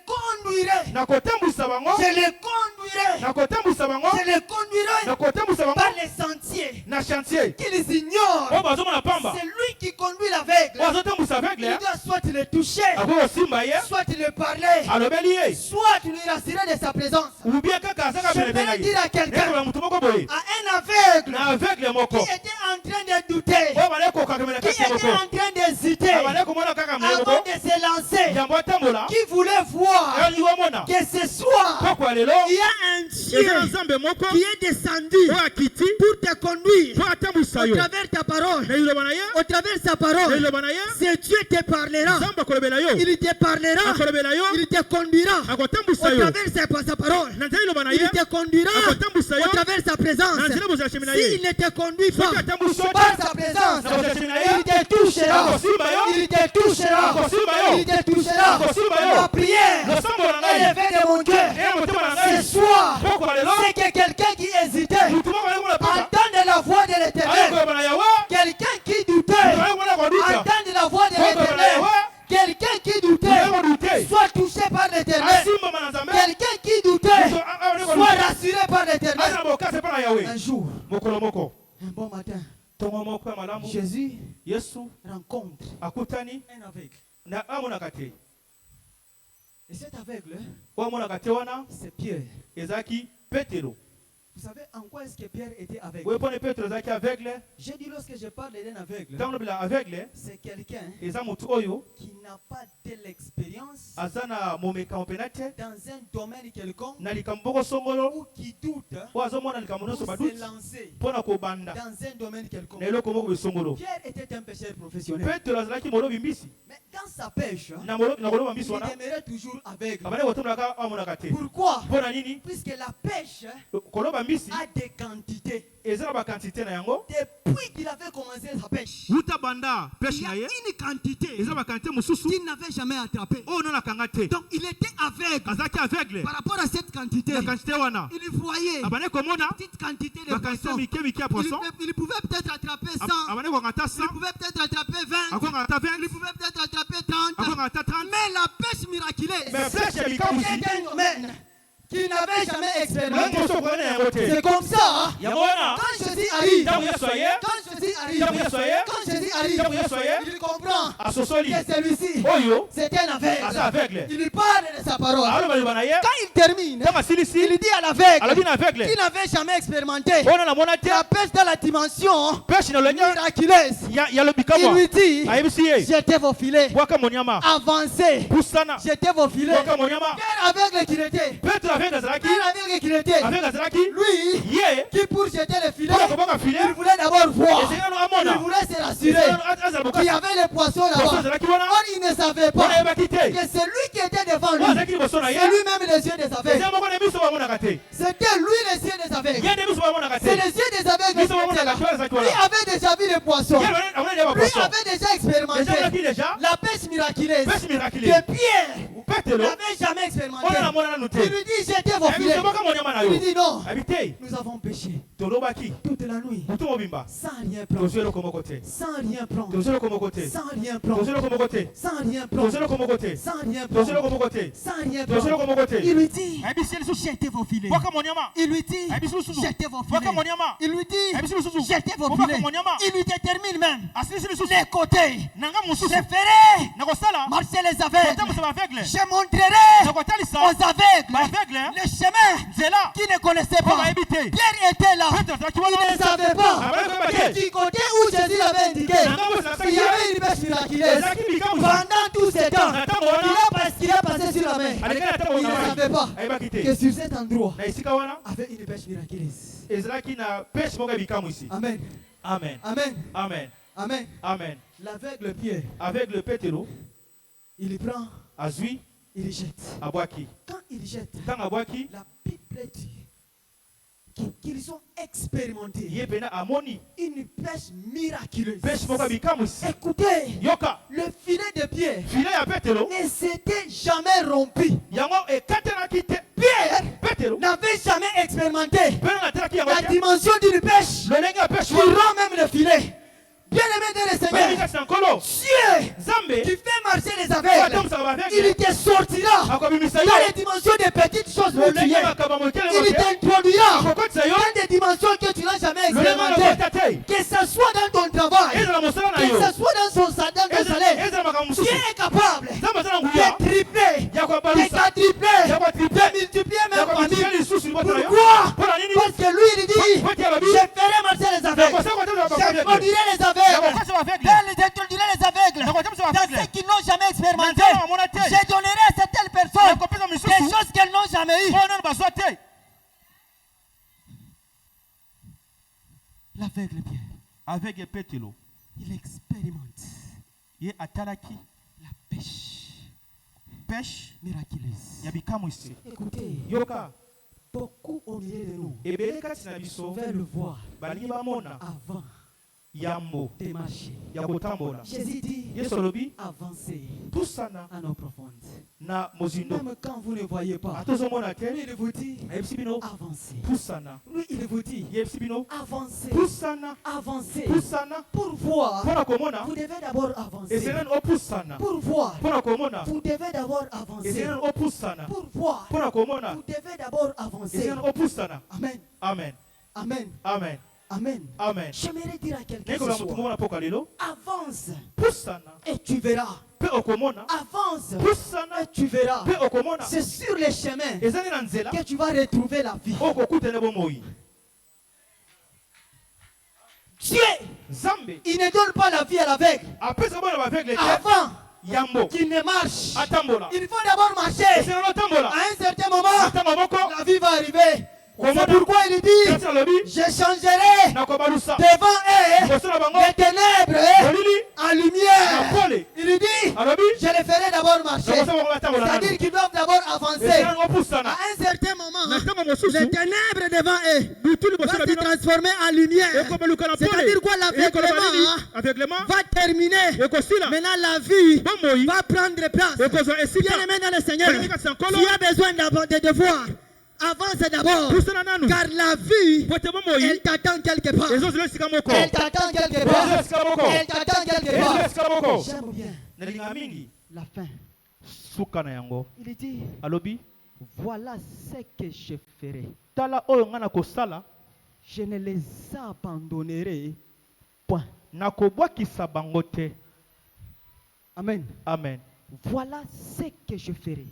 Speaker 5: conduirai. Je les conduirai par les sentiers qu'ils ignorent. C'est lui qui conduit l'aveugle. Il doit soit le toucher, soit le parler, soit lui rassurer de sa présence. Je vais dire à quelqu'un, à un aveugle qui était en train de douter, qui était en train d'hésiter avant de se lancer, qui voulait voir que ce soir il y a un Dieu qui est descendu pour te conduire au travers ta parole, au travers sa parole. Ce Dieu te parlera, il te parlera, il te conduira au travers sa parole, il te conduira au travers sa présence. S'il ne te conduit pas par sa présence, il te touchera, il te touchera, il te touchera. La prière élevée de mon cœur ce soir, c'est que quelqu'un qui hésitait entende la voix de l'Éternel. Quelqu'un qui doutait entende la voix de l'Éternel. Quelqu'un qui doutait soit touché par l'Éternel. Quelqu'un qui doutait soit rassuré par l'Éternel. Un jour, un bon matin, Jésus rencontre un aveugle. Et cet aveugle, c'est Pierre. Vous savez en quoi est-ce que Pierre était aveugle? J'ai dit lorsque je parle d'un aveugle, c'est quelqu'un qui n'a pas de l'expérience dans un domaine quelconque ou qui doute pour se lancer dans un domaine quelconque. Pierre était un pêcheur professionnel. Mais dans sa pêche, il demeurait toujours aveugle. Pourquoi? Puisque la pêche a des quantités. Depuis qu'il avait commencé sa pêche,
Speaker 3: Uta banda pêche
Speaker 5: il y a
Speaker 3: na ye.
Speaker 5: une quantité
Speaker 3: Eza ba quantité mususu.
Speaker 5: qu'il n'avait jamais attrapé.
Speaker 3: Oh non la kangate.
Speaker 5: Donc il était aveugle
Speaker 3: Azaki aveugle.
Speaker 5: par rapport à cette quantité.
Speaker 3: La quantité wana.
Speaker 5: Il voyait
Speaker 3: Abane komona.
Speaker 5: petite quantité de
Speaker 3: La quantité
Speaker 5: poissons.
Speaker 3: miki à poisson.
Speaker 5: Il pouvait peut-être attraper 100.
Speaker 3: Abane ko ngata 100.
Speaker 5: Il pouvait peut-être attraper 20.
Speaker 3: Ako ngata 20.
Speaker 5: Il pouvait peut-être attraper 30.
Speaker 3: Ako ngata 30.
Speaker 5: Mais la pêche miraculeuse,
Speaker 3: Mais pêche ya bikamusi.
Speaker 5: c'est un domaine qu'il n'avait jamais expérimenté.
Speaker 3: Nango so kone yango te.
Speaker 5: C'est comme ça.
Speaker 3: Yango wana.
Speaker 5: Quand Jésus arrive,
Speaker 3: Tango ya soye.
Speaker 5: quand Jésus arrive,
Speaker 3: Tango ya soye.
Speaker 5: quand Jésus arrive,
Speaker 3: Tango ya soye.
Speaker 5: il comprend
Speaker 3: Asosoli.
Speaker 5: que celui-ci,
Speaker 3: Oyo.
Speaker 5: c'est un
Speaker 3: Asa
Speaker 5: aveugle.
Speaker 3: aveugle.
Speaker 5: Il lui parle de sa parole.
Speaker 3: Alo baliba na ye.
Speaker 5: Quand il termine,
Speaker 3: Tango silisi.
Speaker 5: il dit à l'aveugle
Speaker 3: Alobi na aveugle.
Speaker 5: qui n'avait jamais expérimenté
Speaker 3: Ona na mona te.
Speaker 5: la pêche dans la dimension
Speaker 3: Pêche na lenye.
Speaker 5: miraculeuse.
Speaker 3: Ya lo
Speaker 5: Il
Speaker 3: bikamo.
Speaker 5: lui dit,
Speaker 3: Ayebisi ye.
Speaker 5: jetez vos filets,
Speaker 3: Bwaka monyama.
Speaker 5: avancez,
Speaker 3: Pusana.
Speaker 5: jetez vos filets.
Speaker 3: Bwaka monyama.
Speaker 5: Quel aveugle qu'il était,
Speaker 3: Petro aveugle azalaki.
Speaker 5: quel aveugle qu'il était,
Speaker 3: Aveugle azalaki.
Speaker 5: lui
Speaker 3: Ye.
Speaker 5: qui pour jeter les filets,
Speaker 3: Pona kobanga filet.
Speaker 5: il voulait d'abord voir,
Speaker 3: Ezeka no
Speaker 5: il
Speaker 3: amona.
Speaker 5: voulait se rassurer
Speaker 3: Azala
Speaker 5: qu'il y
Speaker 3: boka.
Speaker 5: avait les poissons
Speaker 3: Poisson
Speaker 5: là-bas.
Speaker 3: azalaki wana.
Speaker 5: Or, il ne savait
Speaker 3: Wana
Speaker 5: pas
Speaker 3: yebaki te.
Speaker 5: que c'est lui qui était devant lui.
Speaker 3: Azalaki liboso na ye.
Speaker 5: C'est lui-même les yeux des aveugles.
Speaker 3: Eza moko na biso bamonaka te.
Speaker 5: C'était lui les yeux des aveugles.
Speaker 3: Ye nde biso bamonaka te.
Speaker 5: C'est les yeux des aveugles qui
Speaker 3: Biso
Speaker 5: étaient là.
Speaker 3: bamonaka te azalaki
Speaker 5: Lui
Speaker 3: wana.
Speaker 5: avait déjà vu les poissons.
Speaker 3: Ye amona ya ba
Speaker 5: Lui
Speaker 3: poisson.
Speaker 5: avait déjà expérimenté
Speaker 3: Déjà onaki déjà.
Speaker 5: la pêche miraculeuse
Speaker 3: Pêche miraculeuse.
Speaker 5: que Pierre
Speaker 3: Petro.
Speaker 5: n'avait jamais expérimenté.
Speaker 3: Ona na mona nanu te.
Speaker 5: Il lui dit jetez vos filets.
Speaker 3: Biso boka monyama na
Speaker 5: Il lui
Speaker 3: yo.
Speaker 5: dit non,
Speaker 3: Abite.
Speaker 5: nous avons péché
Speaker 3: Tolobaki.
Speaker 5: toute la nuit
Speaker 3: Mutu mobimba.
Speaker 5: sans rien prendre,
Speaker 3: Tozelo komoko te.
Speaker 5: sans rien prendre,
Speaker 3: Tozelo komoko te.
Speaker 5: sans rien prendre,
Speaker 3: Tozelo komoko te.
Speaker 5: sans rien prendre,
Speaker 3: Tozelo komoko te.
Speaker 5: sans rien
Speaker 3: Tozelo
Speaker 5: prendre,
Speaker 3: komoko te.
Speaker 5: sans rien
Speaker 3: Tozelo
Speaker 5: prendre.
Speaker 3: komoko te.
Speaker 5: Il lui dit
Speaker 3: Ayebisi ye lisusu.
Speaker 5: jetez vos filets.
Speaker 3: Bwaka monyama.
Speaker 5: Il lui dit
Speaker 3: Ayebisi lisusu.
Speaker 5: jetez vos
Speaker 3: Bwaka
Speaker 5: filets.
Speaker 3: monyama.
Speaker 5: Il lui dit
Speaker 3: Ayebisi lisusu.
Speaker 5: jetez vos
Speaker 3: Bwaka
Speaker 5: filets.
Speaker 3: monyama.
Speaker 5: Il lui détermine même
Speaker 3: Asilisi lisusu.
Speaker 5: les côtés.
Speaker 3: Nanga mususu.
Speaker 5: Je ferai
Speaker 3: Nakosala.
Speaker 5: marcher les
Speaker 3: Kota
Speaker 5: aveugles.
Speaker 3: musa aveugle.
Speaker 5: Je montrerai
Speaker 3: Nakotalisa.
Speaker 5: aux aveugles
Speaker 3: Aveugle.
Speaker 5: le chemin
Speaker 3: Nzela.
Speaker 5: qui ne connaissaient
Speaker 3: Oyo
Speaker 5: pas.
Speaker 3: bayebi te.
Speaker 5: Pierre était là.
Speaker 3: Petro azalaki
Speaker 5: Il
Speaker 3: wana.
Speaker 5: ne savait pas
Speaker 3: Abale
Speaker 5: que du côté où Jésus l'avait indiqué, il y avait une pêche miraculeuse.
Speaker 3: Ezalaki bikamusi.
Speaker 5: Pendant tous ces temps,
Speaker 3: Na ntango
Speaker 5: il
Speaker 3: wana.
Speaker 5: a passé sur la mer.
Speaker 3: Alekaki na ntango
Speaker 5: Il ne
Speaker 3: na
Speaker 5: savait pas
Speaker 3: ayebaki
Speaker 5: que
Speaker 3: te.
Speaker 5: sur cet endroit,
Speaker 3: Na esika wana
Speaker 5: avait une pêche miraculeuse.
Speaker 3: ezalaki na pêche moko ya bikamwisi.
Speaker 5: Amen.
Speaker 3: Amen.
Speaker 5: Amen.
Speaker 3: Amen.
Speaker 5: Amen.
Speaker 3: Amen.
Speaker 5: L'aveugle Pierre,
Speaker 3: Avec le Petro,
Speaker 5: il y prend,
Speaker 3: azui
Speaker 5: il y jette.
Speaker 3: abwaki.
Speaker 5: Quand il jette,
Speaker 3: Tanga abwaki,
Speaker 5: la Bible dit qu'ils ont expérimenté
Speaker 3: ye pena amoni
Speaker 5: une pêche miraculeuse.
Speaker 3: pêche moko ya bikamwisi.
Speaker 5: Écoutez,
Speaker 3: Yoka,
Speaker 5: le filet de Pierre
Speaker 3: filet ya Petro,
Speaker 5: ne s'était jamais rompu.
Speaker 3: yango ekatelaki te.
Speaker 5: Pierre
Speaker 3: Petro,
Speaker 5: n'avait jamais expérimenté
Speaker 3: pena natalaki yango
Speaker 5: la
Speaker 3: te.
Speaker 5: dimension d'une pêche
Speaker 3: Lolenge ya pêche
Speaker 5: qui
Speaker 3: wana.
Speaker 5: rend même le filet. Bien aimé de le Seigneur,
Speaker 3: Bayebikasi na nkolo.
Speaker 5: Dieu
Speaker 3: Nzambe,
Speaker 5: qui fait marcher les
Speaker 3: oyo
Speaker 5: aveugles,
Speaker 3: atambusaka
Speaker 5: il
Speaker 3: baveugle,
Speaker 5: te sortira
Speaker 3: akobimisa yo.
Speaker 5: dans les dimensions des petites choses
Speaker 3: Lolenge
Speaker 5: multipliées.
Speaker 3: ya makambo mokele
Speaker 5: Il
Speaker 3: moke,
Speaker 5: t'introduira
Speaker 3: akokotisa yo.
Speaker 5: dans des dimensions que tu n'as jamais
Speaker 3: Lolenge
Speaker 5: expérimentées.
Speaker 3: lokota te.
Speaker 5: Que ce soit dans ton travail,
Speaker 3: Ezala mosala na
Speaker 5: que
Speaker 3: yo.
Speaker 5: ce soit dans ton salaire,
Speaker 3: Ezala makambo
Speaker 5: Dieu
Speaker 3: mosusu.
Speaker 5: est capable
Speaker 3: Nzambe aza na
Speaker 5: de
Speaker 3: nguya
Speaker 5: tripler,
Speaker 3: ya
Speaker 5: de
Speaker 3: kobalusa,
Speaker 5: quadrupler,
Speaker 3: ya kotriple,
Speaker 5: de multiplier
Speaker 3: ya
Speaker 5: même famille.
Speaker 3: komitiya lisusu liboso na yo.
Speaker 5: Pourquoi?
Speaker 3: Mpona nini?
Speaker 5: Parce que lui il dit,
Speaker 3: Poti alobi,
Speaker 5: je ferai marcher les aveugles,
Speaker 3: nakosala kotala
Speaker 5: je
Speaker 3: baveugle.
Speaker 5: conduirai les aveugles,
Speaker 3: Nakokotisa baveugle.
Speaker 5: j'introduirai les aveugles dans ceux qui n'ont jamais expérimenté. Je donnerai à certaines personnes des choses qu'elles n'ont jamais eues. L'aveugle Pierre,
Speaker 3: Avec Petro,
Speaker 5: il expérimente
Speaker 3: ye atalaki
Speaker 5: la pêche
Speaker 3: pêche
Speaker 5: miraculeuse.
Speaker 3: ya bikamwisi.
Speaker 5: Écoutez,
Speaker 3: Yoka,
Speaker 5: beaucoup au milieu de nous
Speaker 3: ebele kati na biso
Speaker 5: veulent le voir
Speaker 3: balingi bamona
Speaker 5: avant
Speaker 3: yambo
Speaker 5: de marcher.
Speaker 3: ya kotambola.
Speaker 5: Jésus dit,
Speaker 3: Yesu alobi
Speaker 5: avancez
Speaker 3: pusana
Speaker 5: à nos profondes.
Speaker 3: na mozindo.
Speaker 5: Même quand vous ne voyez pas,
Speaker 3: Atozomona te,
Speaker 5: lui il vous dit,
Speaker 3: ayebisi bino
Speaker 5: avancez.
Speaker 3: pusana.
Speaker 5: Lui il vous dit,
Speaker 3: Yebisi bino
Speaker 5: avancez.
Speaker 3: pusana,
Speaker 5: Avancez.
Speaker 3: pusana.
Speaker 5: Pour voir,
Speaker 3: Mpona komona
Speaker 5: vous devez d'abord avancer.
Speaker 3: esenani opusana.
Speaker 5: Pour voir,
Speaker 3: Mpona komona
Speaker 5: vous devez d'abord avancer.
Speaker 3: esenani opusana.
Speaker 5: Pour voir,
Speaker 3: Mpona komona
Speaker 5: vous devez d'abord avancer.
Speaker 3: esenani opusana.
Speaker 5: Amen.
Speaker 3: Amen.
Speaker 5: Amen.
Speaker 3: Amen.
Speaker 5: Amen.
Speaker 3: Amen.
Speaker 5: J'aimerais dire à quelqu'un
Speaker 3: Nekola
Speaker 5: ce
Speaker 3: mutu
Speaker 5: soir,
Speaker 3: moko na poka lelo
Speaker 5: avance
Speaker 3: pusana
Speaker 5: et tu verras.
Speaker 3: mpe okomona.
Speaker 5: Avance
Speaker 3: Pusana
Speaker 5: et tu verras.
Speaker 3: mpe okomona.
Speaker 5: C'est sur les chemins
Speaker 3: Ezali na nzela
Speaker 5: que tu vas retrouver la vie.
Speaker 3: okokutana bomoi.
Speaker 5: Dieu,
Speaker 3: Nzambe
Speaker 5: il ne donne pas la vie à l'aveugle
Speaker 3: apesa bana baveugle te
Speaker 5: avant
Speaker 3: yambo
Speaker 5: qu'il ne marche.
Speaker 3: atambola.
Speaker 5: Il faut d'abord marcher.
Speaker 3: Esenani otambola.
Speaker 5: À un certain moment,
Speaker 3: Ntango moko
Speaker 5: la vie va arriver. C'est
Speaker 3: komona
Speaker 5: pourquoi il dit,
Speaker 3: kati alobi
Speaker 5: je changerai
Speaker 3: nakobalusa
Speaker 5: devant eux
Speaker 3: liboso na bango
Speaker 5: les ténèbres
Speaker 3: molili
Speaker 5: en
Speaker 3: na
Speaker 5: lumière.
Speaker 3: pole.
Speaker 5: Il dit,
Speaker 3: Alobi
Speaker 5: je les ferai d'abord marcher.
Speaker 3: nakosa bango batambola
Speaker 5: C'est-à-dire
Speaker 3: nanu.
Speaker 5: qu'ils doivent d'abord avancer.
Speaker 3: Esenani
Speaker 5: À
Speaker 3: opusana
Speaker 5: un certain
Speaker 3: na
Speaker 5: moment,
Speaker 3: ntango
Speaker 5: Les ténèbres devant eux vont se transformer en lumière. C'est-à-dire quoi, l'aveuglement va terminer. Maintenant la vie va prendre place. Bien aimé dans le Seigneur, tu as besoin de voir. Avance d'abord, car la vie, elle t'attend quelque part. Elle t'attend quelque part. Elle t'attend quelque part. J'aime bien la fin. Il dit, voilà ce que je ferai. Je ne les abandonnerai point. Amen.
Speaker 3: Amen.
Speaker 5: Voilà ce que je ferai.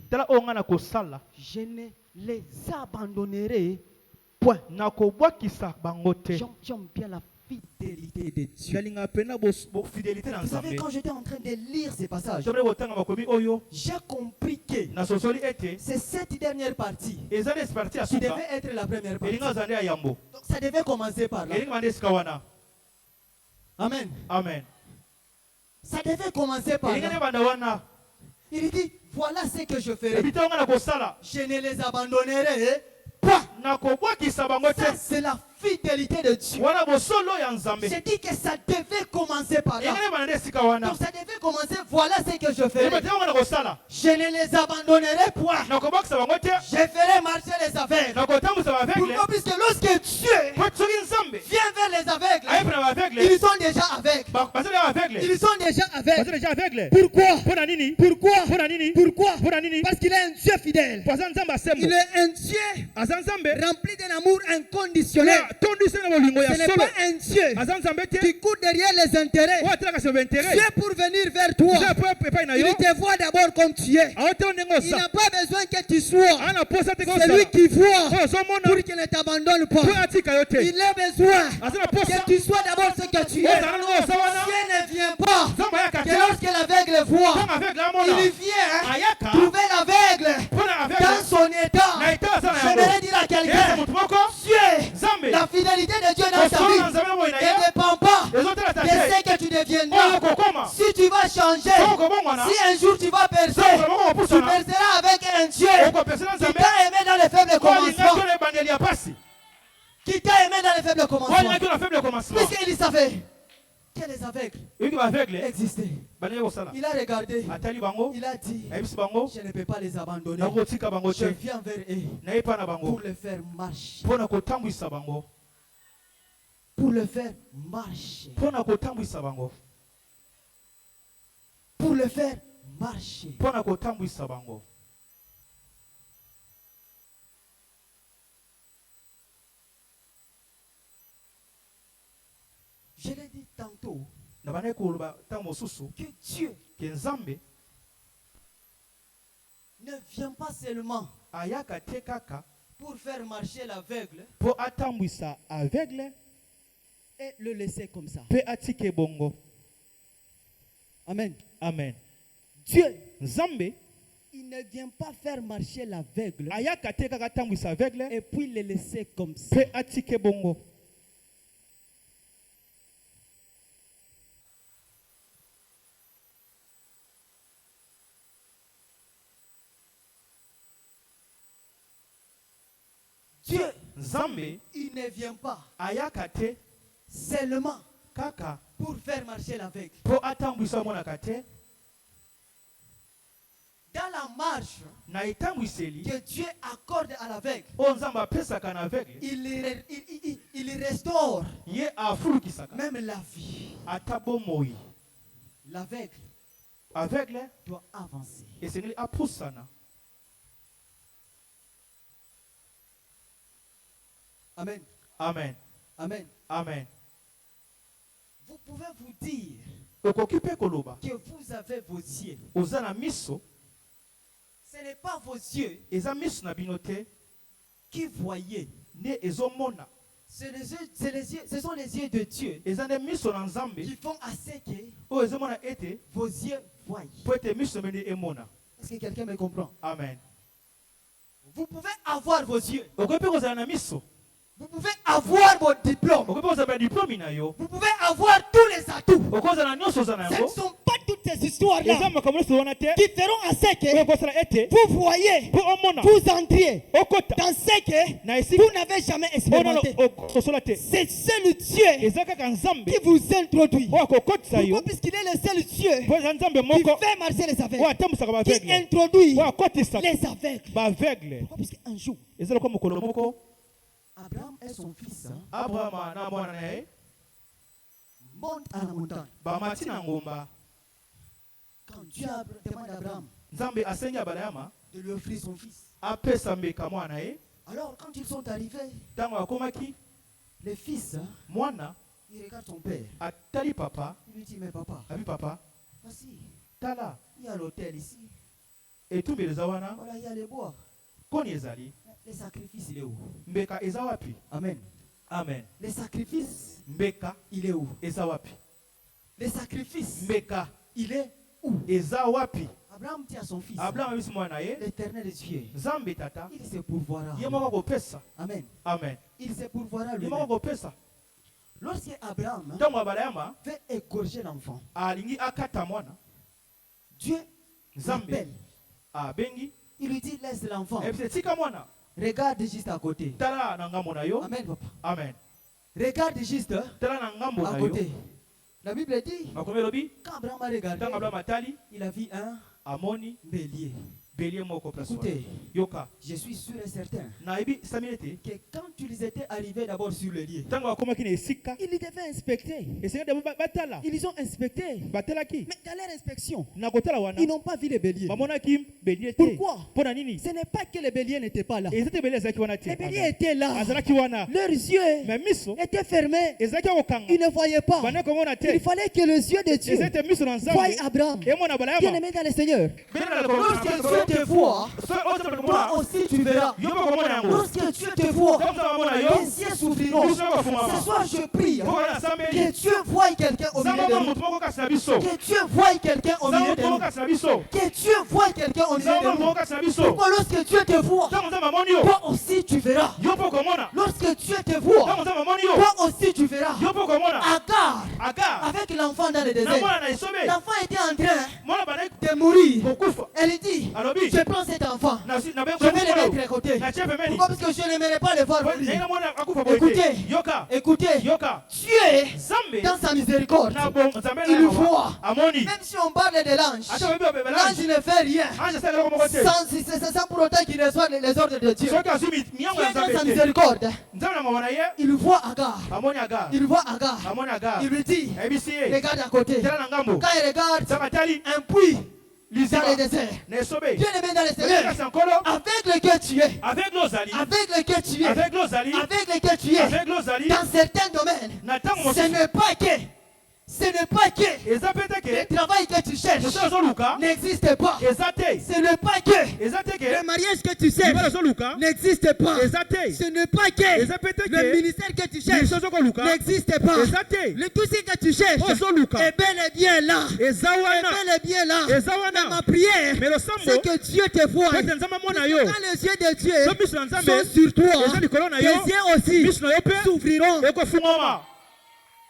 Speaker 5: Je ne les abandonnerai point. J'aime bien la fidélité de Dieu. Vous savez, quand j'étais en train de lire ces passages, j'ai compris que c'est cette dernière partie qui devait être la première partie. Donc ça devait commencer par là. Amen.
Speaker 3: Amen.
Speaker 5: Ça devait commencer par là. Il dit, voilà ce que je ferai. Je ne les abandonnerai pas. Ça, c'est la fidélité de Dieu. J'ai dit que ça devait commencer par là. Donc ça devait commencer, voilà ce que je ferai. Je ne les abandonnerai point. Je ferai marcher les aveugles. Pourquoi? Puisque lorsque Dieu vient vers les aveugles, ils sont déjà aveugles. Ils sont déjà aveugles. Pourquoi? Parce qu'il est un Dieu fidèle. Il est un Dieu rempli d'un amour inconditionnel. Ce n'est pas un Dieu qui court derrière les intérêts. Dieu pour venir vers toi, il te voit d'abord comme tu es. Il n'a pas besoin que tu sois celui qui voit pour qu'il ne t'abandonne pas. Il a besoin que tu sois d'abord ce que tu es. Dieu ne vient pas que lorsque l'aveugle voit, il vient trouver l'aveugle dans son état. J'aimerais dire à quelqu'un, Dieu, la fidélité de Dieu dans ta vie ne dépend pas de ce que tu deviendras. Si tu vas changer, si un jour tu vas percer, tu perceras avec un Dieu qui t'a aimé dans les faibles commencements. Qui t'a aimé dans les faibles commencements. Puisqu'il savait que les aveugles existaient. Il a regardé, il a dit, je ne peux pas les abandonner. Je viens vers eux pour les faire marcher. Pour le faire marcher. Pour le faire marcher. Je l'ai dit tantôt que Dieu ne vient pas seulement pour faire marcher l'aveugle et le laisser comme ça. Amen.
Speaker 3: Amen.
Speaker 5: Dieu, il ne vient pas faire marcher l'aveugle et puis le laisser comme ça. Dieu, il ne vient pas seulement pour faire marcher l'aveugle. Dans la marche que Dieu accorde à l'aveugle, il restaure même la vie. L'aveugle doit avancer. Amen.
Speaker 3: Amen.
Speaker 5: Amen.
Speaker 3: Amen.
Speaker 5: Vous pouvez vous dire que vous avez vos yeux. Ce n'est pas vos yeux qui voyaient. Ce sont les yeux de Dieu qui font assez que vos yeux voient. Est-ce que quelqu'un me comprend?
Speaker 3: Amen.
Speaker 5: Vous pouvez avoir vos yeux, Vous pouvez avoir votre diplôme.
Speaker 3: Vous pouvez
Speaker 5: avoir tous les atouts.
Speaker 3: Ce
Speaker 5: ne sont pas toutes ces histoires-là qui feront à ce que vous voyez, vous entriez dans ce que vous n'avez jamais expérimenté. C'est le seul Dieu qui vous introduit. Pourquoi? Puisqu'il est le seul Dieu qui fait marcher les aveugles, qui introduit les aveugles. Pourquoi? Puisqu'un jour, Abraham et son fils montent à la montagne. Quand Dieu demande à Abraham de lui offrir son fils. Alors quand ils sont arrivés, le fils, il regarde son père. Il lui dit, mais papa, voici, il y a l'hôtel ici. Voilà, il y a les bois. Les sacrifices, il est où? Amen.
Speaker 3: Amen.
Speaker 5: Les sacrifices, il est où? Les sacrifices, il est où? Abraham dit à son fils, l'Éternel est Dieu. Il se pourvoira. Amen.
Speaker 3: Amen.
Speaker 5: Il se pourvoira lui-même. Lorsque Abraham veut égorger l'enfant, Dieu l'appelle. Il lui dit, laisse l'enfant. Regarde juste à côté. Amen, papa.
Speaker 3: Amen.
Speaker 5: Regarde juste à côté. La Bible dit, quand Abraham a regardé, il a vu un bélier. Écoutez, je suis sûr et certain que quand ils étaient arrivés d'abord sur le lieu, ils devaient inspecter. Ils ont inspecté. Mais dans leur inspection, ils n'ont pas vu le bélier. Pourquoi? Ce n'est pas que le bélier n'était pas là. Le bélier était là. Leurs yeux étaient fermés. Ils ne voyaient pas. Il fallait que les yeux de Dieu voient Abraham. Bien-aimé dans le Seigneur, lorsque Dieu te voit, toi aussi tu verras. Lorsque Dieu te voit, les cieux s'ouvriront. Ce soir je prie que Dieu voie quelqu'un au milieu de nous. Que Dieu voie quelqu'un au milieu de nous. Que Dieu voie quelqu'un au milieu de nous. Pourquoi lorsque Dieu te voit, toi aussi tu verras. Lorsque Dieu te voit, toi aussi tu verras. Agar, avec l'enfant dans le désert, l'enfant était en train de mourir. Elle dit, je prends cet enfant, je vais le mettre à côté. Pourquoi? Parce que je n'aimerais pas le voir mourir. Écoutez, Dieu, dans sa miséricorde, il voit. Même si on parle de l'ange ne fait rien sans pour autant qu'il reçoit les ordres de Dieu. Dieu, dans sa miséricorde, il voit Agar. Il lui dit, regarde à côté. Quand il regarde, un puits dans le désert. Dieu le met dans le Seigneur. Avec lequel tu es. Dans certains domaines. Ce n'est pas que le travail que tu cherches n'existe pas. Ce n'est pas que le mariage que tu cherches n'existe pas. Ce n'est pas que le ministère que tu cherches n'existe pas. Le tout ce que tu cherches est bel et bien là. Mais ma prière, c'est que Dieu te voit. Quand les yeux de Dieu sont sur toi, tes yeux aussi s'ouvriront.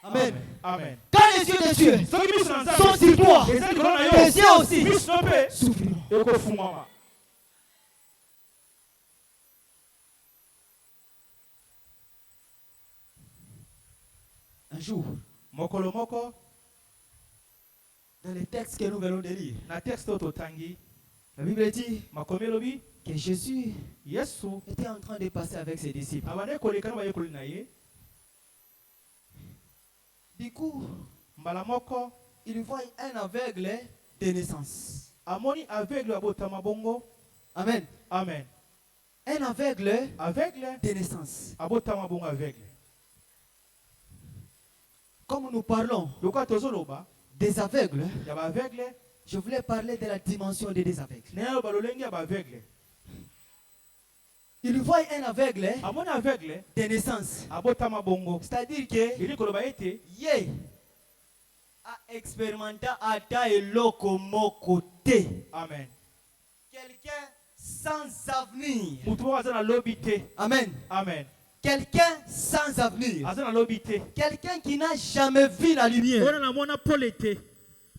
Speaker 5: Amen.
Speaker 3: Amen.
Speaker 5: Quand les yeux de Dieu sont sur toi, tes yeux aussi s'ouvriront. Un jour, dans les textes que nous venons de lire, la Bible dit que Jésus était en train de passer avec ses disciples. Du coup, il voit un aveugle de naissance. Amen.
Speaker 3: Amen.
Speaker 5: Un aveugle de naissance. Comme nous parlons des aveugles, je voulais parler de la dimension des aveugles. Il voit un aveugle de naissance. C'est-à-dire que Yé a expérimenté Ata et Lokomokote.
Speaker 3: Amen.
Speaker 5: Quelqu'un sans avenir.
Speaker 3: Amen.
Speaker 5: Amen.
Speaker 3: Amen.
Speaker 5: Quelqu'un sans avenir.
Speaker 4: aza na lobi te.
Speaker 5: Quelqu'un qui n'a jamais vu la lumière.
Speaker 4: Oyo na mona pole te.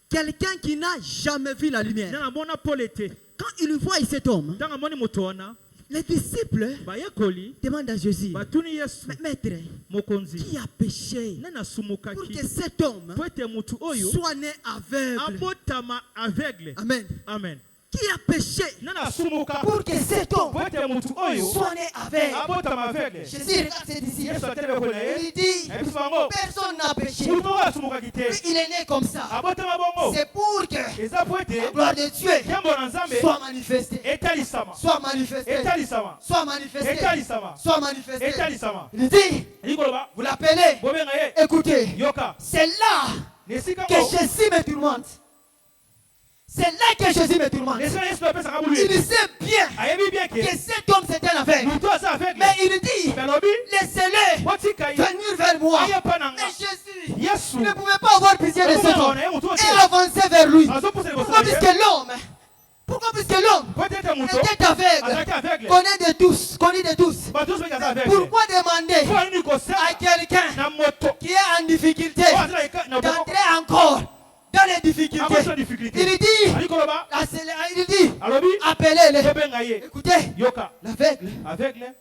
Speaker 5: Quelqu'un qui n'a jamais vu la lumière.
Speaker 4: Na mona pole te.
Speaker 5: Quand il voit cet homme,
Speaker 4: Tanga moni moto wana.
Speaker 5: les disciples
Speaker 4: Bayekoli.
Speaker 5: demandent à Jésus,
Speaker 4: Batuni Yesu.
Speaker 5: Maître,
Speaker 4: Mokonzi.
Speaker 5: qui a péché
Speaker 4: Nana sumukaki.
Speaker 5: pour que cet homme
Speaker 4: Po ete mutu oyo.
Speaker 5: soit né aveugle?
Speaker 4: Abotama aveugle.
Speaker 5: Amen.
Speaker 4: Amen.
Speaker 5: Qui a péché
Speaker 4: Nana sumuka.
Speaker 5: pour que cet homme
Speaker 4: Po ete mutu oyo.
Speaker 5: soit né aveugle?
Speaker 4: Abotama aveugle.
Speaker 5: Jésus regarde ses disciples.
Speaker 4: Yesu ateleme kona ye.
Speaker 5: Il dit,
Speaker 4: Ebiso bango.
Speaker 5: personne n'a péché.
Speaker 4: Mutu oyo asumukaki te.
Speaker 5: Lui, il est né comme ça.
Speaker 4: Abotama bongo.
Speaker 5: C'est pour que
Speaker 4: Eza po
Speaker 5: la
Speaker 4: ete.
Speaker 5: gloire de Dieu
Speaker 4: Yambo na Nzambe.
Speaker 5: soit manifestée.
Speaker 4: Etalisama.
Speaker 5: Soit manifestée.
Speaker 4: Etalisama.
Speaker 5: Soit manifestée.
Speaker 4: Etalisama.
Speaker 5: Soit manifestée.
Speaker 4: Etalisama.
Speaker 5: Il dit,
Speaker 4: Likoloba.
Speaker 5: vous l'appelez.
Speaker 4: Bobenga ye.
Speaker 5: Écoutez,
Speaker 4: Yoka.
Speaker 5: c'est là
Speaker 4: Nesika
Speaker 5: que
Speaker 4: ngo.
Speaker 5: Jésus me tourmente. C'est là que Jésus me tourmente.
Speaker 4: Nesika Yesu apesa kabulu.
Speaker 5: Il sait bien
Speaker 4: Ayebi bien
Speaker 5: que
Speaker 4: ke.
Speaker 5: cet homme c'est un aveugle.
Speaker 4: Mutu aza aveugle.
Speaker 5: Mais il dit,
Speaker 4: Belobi.
Speaker 5: laissez-le
Speaker 4: Botika ye.
Speaker 5: venir vers moi.
Speaker 4: Aye pananga.
Speaker 5: Mais Jésus
Speaker 4: Yesu.
Speaker 5: ne pouvait pas avoir pitié de cet homme
Speaker 4: Mutu
Speaker 5: et avancer vers lui.
Speaker 4: Azopuse liboso
Speaker 5: Pourquoi
Speaker 4: na ye.
Speaker 5: puisque l'homme
Speaker 4: Po ete mutu.
Speaker 5: était aveugle,
Speaker 4: Azalaki aveugle.
Speaker 5: connaît de tous, connu de tous.
Speaker 4: Bato nyonso aza aveugle.
Speaker 5: Pourquoi demander
Speaker 4: Po nini kosala
Speaker 5: à quelqu'un
Speaker 4: na moto.
Speaker 5: qui est en difficulté
Speaker 4: Po azala na boko.
Speaker 5: d'entrer encore dans les difficultés?
Speaker 4: Akoso difficulté.
Speaker 5: Il dit,
Speaker 4: Ali koloba.
Speaker 5: il dit,
Speaker 4: Alobi.
Speaker 5: appelez-les.
Speaker 4: Bobenga ye.
Speaker 5: Écoutez,
Speaker 4: Yoka.
Speaker 5: l'aveugle,
Speaker 4: Aveugle.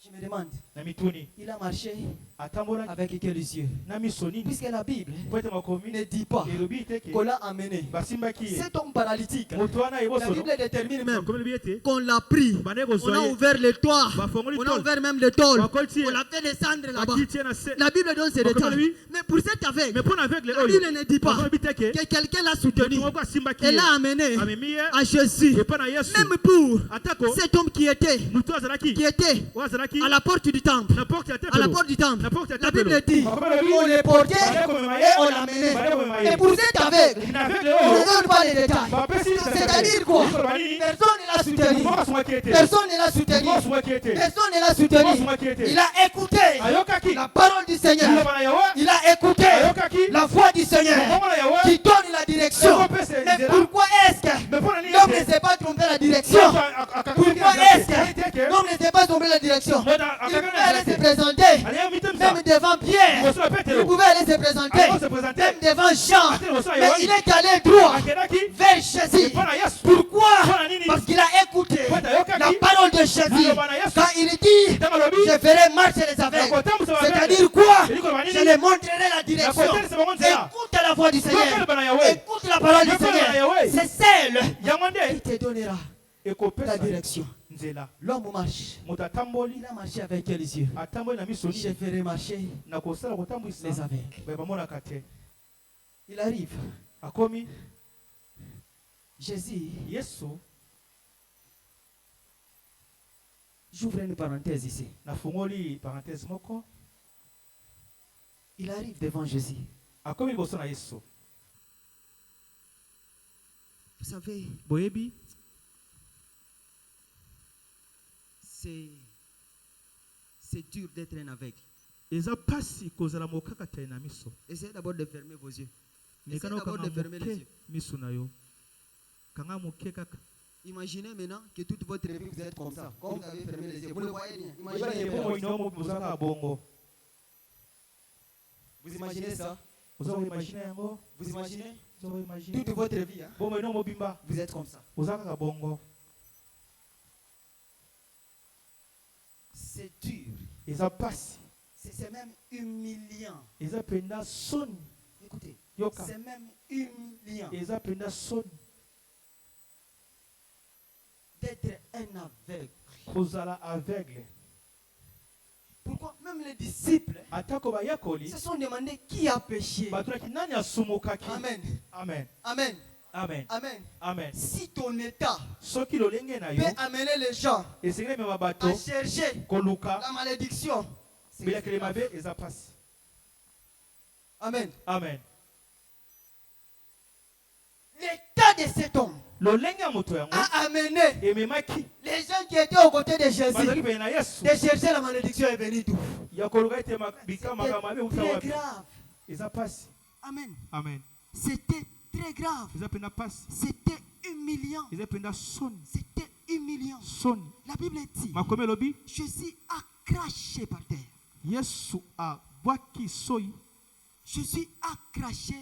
Speaker 5: je me demande,
Speaker 4: Na mituni.
Speaker 5: il a marché
Speaker 4: Atambola.
Speaker 5: avec quels yeux?
Speaker 4: Na misoni.
Speaker 5: Puisque la Bible
Speaker 4: Po ete makomi.
Speaker 5: ne dit pas
Speaker 4: Elobi teke.
Speaker 5: qu'on l'a amené.
Speaker 4: Basimbaki ye.
Speaker 5: Cet homme paralytique,
Speaker 4: Moto wana
Speaker 5: la
Speaker 4: yeboso.
Speaker 5: Bible détermine même
Speaker 4: Comme elobi ete.
Speaker 5: qu'on l'a pris.
Speaker 4: Bane
Speaker 5: On a
Speaker 4: kozwa ye.
Speaker 5: ouvert le toit.
Speaker 4: Bafongoli
Speaker 5: On a
Speaker 4: tol.
Speaker 5: ouvert même le tôle.
Speaker 4: Bakolti ye.
Speaker 5: On l'a fait descendre là-bas.
Speaker 4: Bakiti ye na se.
Speaker 5: La Bible donne ces
Speaker 4: Bakoma
Speaker 5: détails.
Speaker 4: lui.
Speaker 5: Mais pour cet aveugle,
Speaker 4: Mais pour aveugle
Speaker 5: la
Speaker 4: oyo.
Speaker 5: Bible ne dit pas
Speaker 4: Bakomi teke.
Speaker 5: que quelqu'un l'a soutenu
Speaker 4: Moto asimbaki
Speaker 5: et
Speaker 4: ye.
Speaker 5: l'a amené
Speaker 4: Amemi ye.
Speaker 5: à Jésus.
Speaker 4: Epa na Yesu.
Speaker 5: Même pour
Speaker 4: Atako.
Speaker 5: cet homme qui était
Speaker 4: Mutu azalaki. Wazalaki.
Speaker 5: à la porte du temple.
Speaker 4: Na porte ya
Speaker 5: À la
Speaker 4: tempelo.
Speaker 5: porte du temple.
Speaker 4: Na porte ya
Speaker 5: La
Speaker 4: tempelo.
Speaker 5: Bible dit, on les portait et on l'amenait. Et pour cet aveugle,
Speaker 4: Na aveugle
Speaker 5: on ne
Speaker 4: oyo.
Speaker 5: donne pas les détails.
Speaker 4: Bapesi
Speaker 5: C'est-à-dire quoi? Personne ne l'a soutenu. Personne ne l'a soutenu. Personne ne l'a soutenu. Il a écouté
Speaker 4: Ayokaki.
Speaker 5: la parole du Seigneur.
Speaker 4: Bana yawa.
Speaker 5: Il a écouté
Speaker 4: Ayokaki.
Speaker 5: la voix du Seigneur
Speaker 4: Bana yawa.
Speaker 5: qui donne la direction. Mais pourquoi est-ce que
Speaker 4: Mais pour nini
Speaker 5: l'homme ne sait pas tromper la direction? Pourquoi est-ce que l'homme ne sait pas tromper la direction? Il pouvait aller se présenter même devant Pierre. Il pouvait aller se présenter même devant Jean. Mais il est allé droit vers Jésus. Pourquoi? Parce qu'il a écouté la parole de Jésus. Quand il dit, je ferai marcher les aveugles. C'est-à-dire quoi? Je les montrerai la direction. Écoute la voix du Seigneur. Écoute la parole du Seigneur. C'est celle qui te donnera la direction. L'homme marche. Il a marché avec quels yeux? Je ferai marcher les aveugles. Il arrive. Jésus, j'ouvre une parenthèse ici. Il arrive devant Jésus. Vous savez, c'est dur d'être un aveugle. Essayez d'abord de fermer vos yeux. Essayez d'abord de fermer les yeux. Imaginez maintenant que toute votre vie vous êtes comme ça. Comme vous avez fermé les yeux. Vous le voyez bien. Vous imaginez ça? Vous imaginez? Toute votre vie, hein? Vous êtes comme ça. C'est dur. C'est même humiliant. Écoutez, c'est même humiliant d'être un aveugle. Pourquoi même les disciples se sont demandé qui a péché. Amen. Amen.
Speaker 4: Amen.
Speaker 5: Amen.
Speaker 4: Amen.
Speaker 5: Si ton état
Speaker 4: Soki lolenge na yo
Speaker 5: peut amener les gens
Speaker 4: esengeli mema bato
Speaker 5: à chercher
Speaker 4: koluka
Speaker 5: la malédiction,
Speaker 4: bilakeli mabe eza pasi.
Speaker 5: Amen.
Speaker 4: Amen.
Speaker 5: L'état de cet homme
Speaker 4: Lolenge ya moto yango
Speaker 5: a amené
Speaker 4: ememaki
Speaker 5: les gens qui étaient aux côtés de Jésus
Speaker 4: bazali pene na Yesu
Speaker 5: de chercher la malédiction est venue d'où?
Speaker 4: ya koluka ete bikama mabe uta
Speaker 5: Très
Speaker 4: wapi
Speaker 5: grave.
Speaker 4: eza pasi.
Speaker 5: Amen.
Speaker 4: Amen.
Speaker 5: C'était très grave.
Speaker 4: Eza pena pasi.
Speaker 5: C'était humiliant.
Speaker 4: Eza pena soni.
Speaker 5: C'était humiliant. La Bible dit, Jésus a craché par terre.
Speaker 3: Yesu abwaki soyi.
Speaker 5: Jésus a craché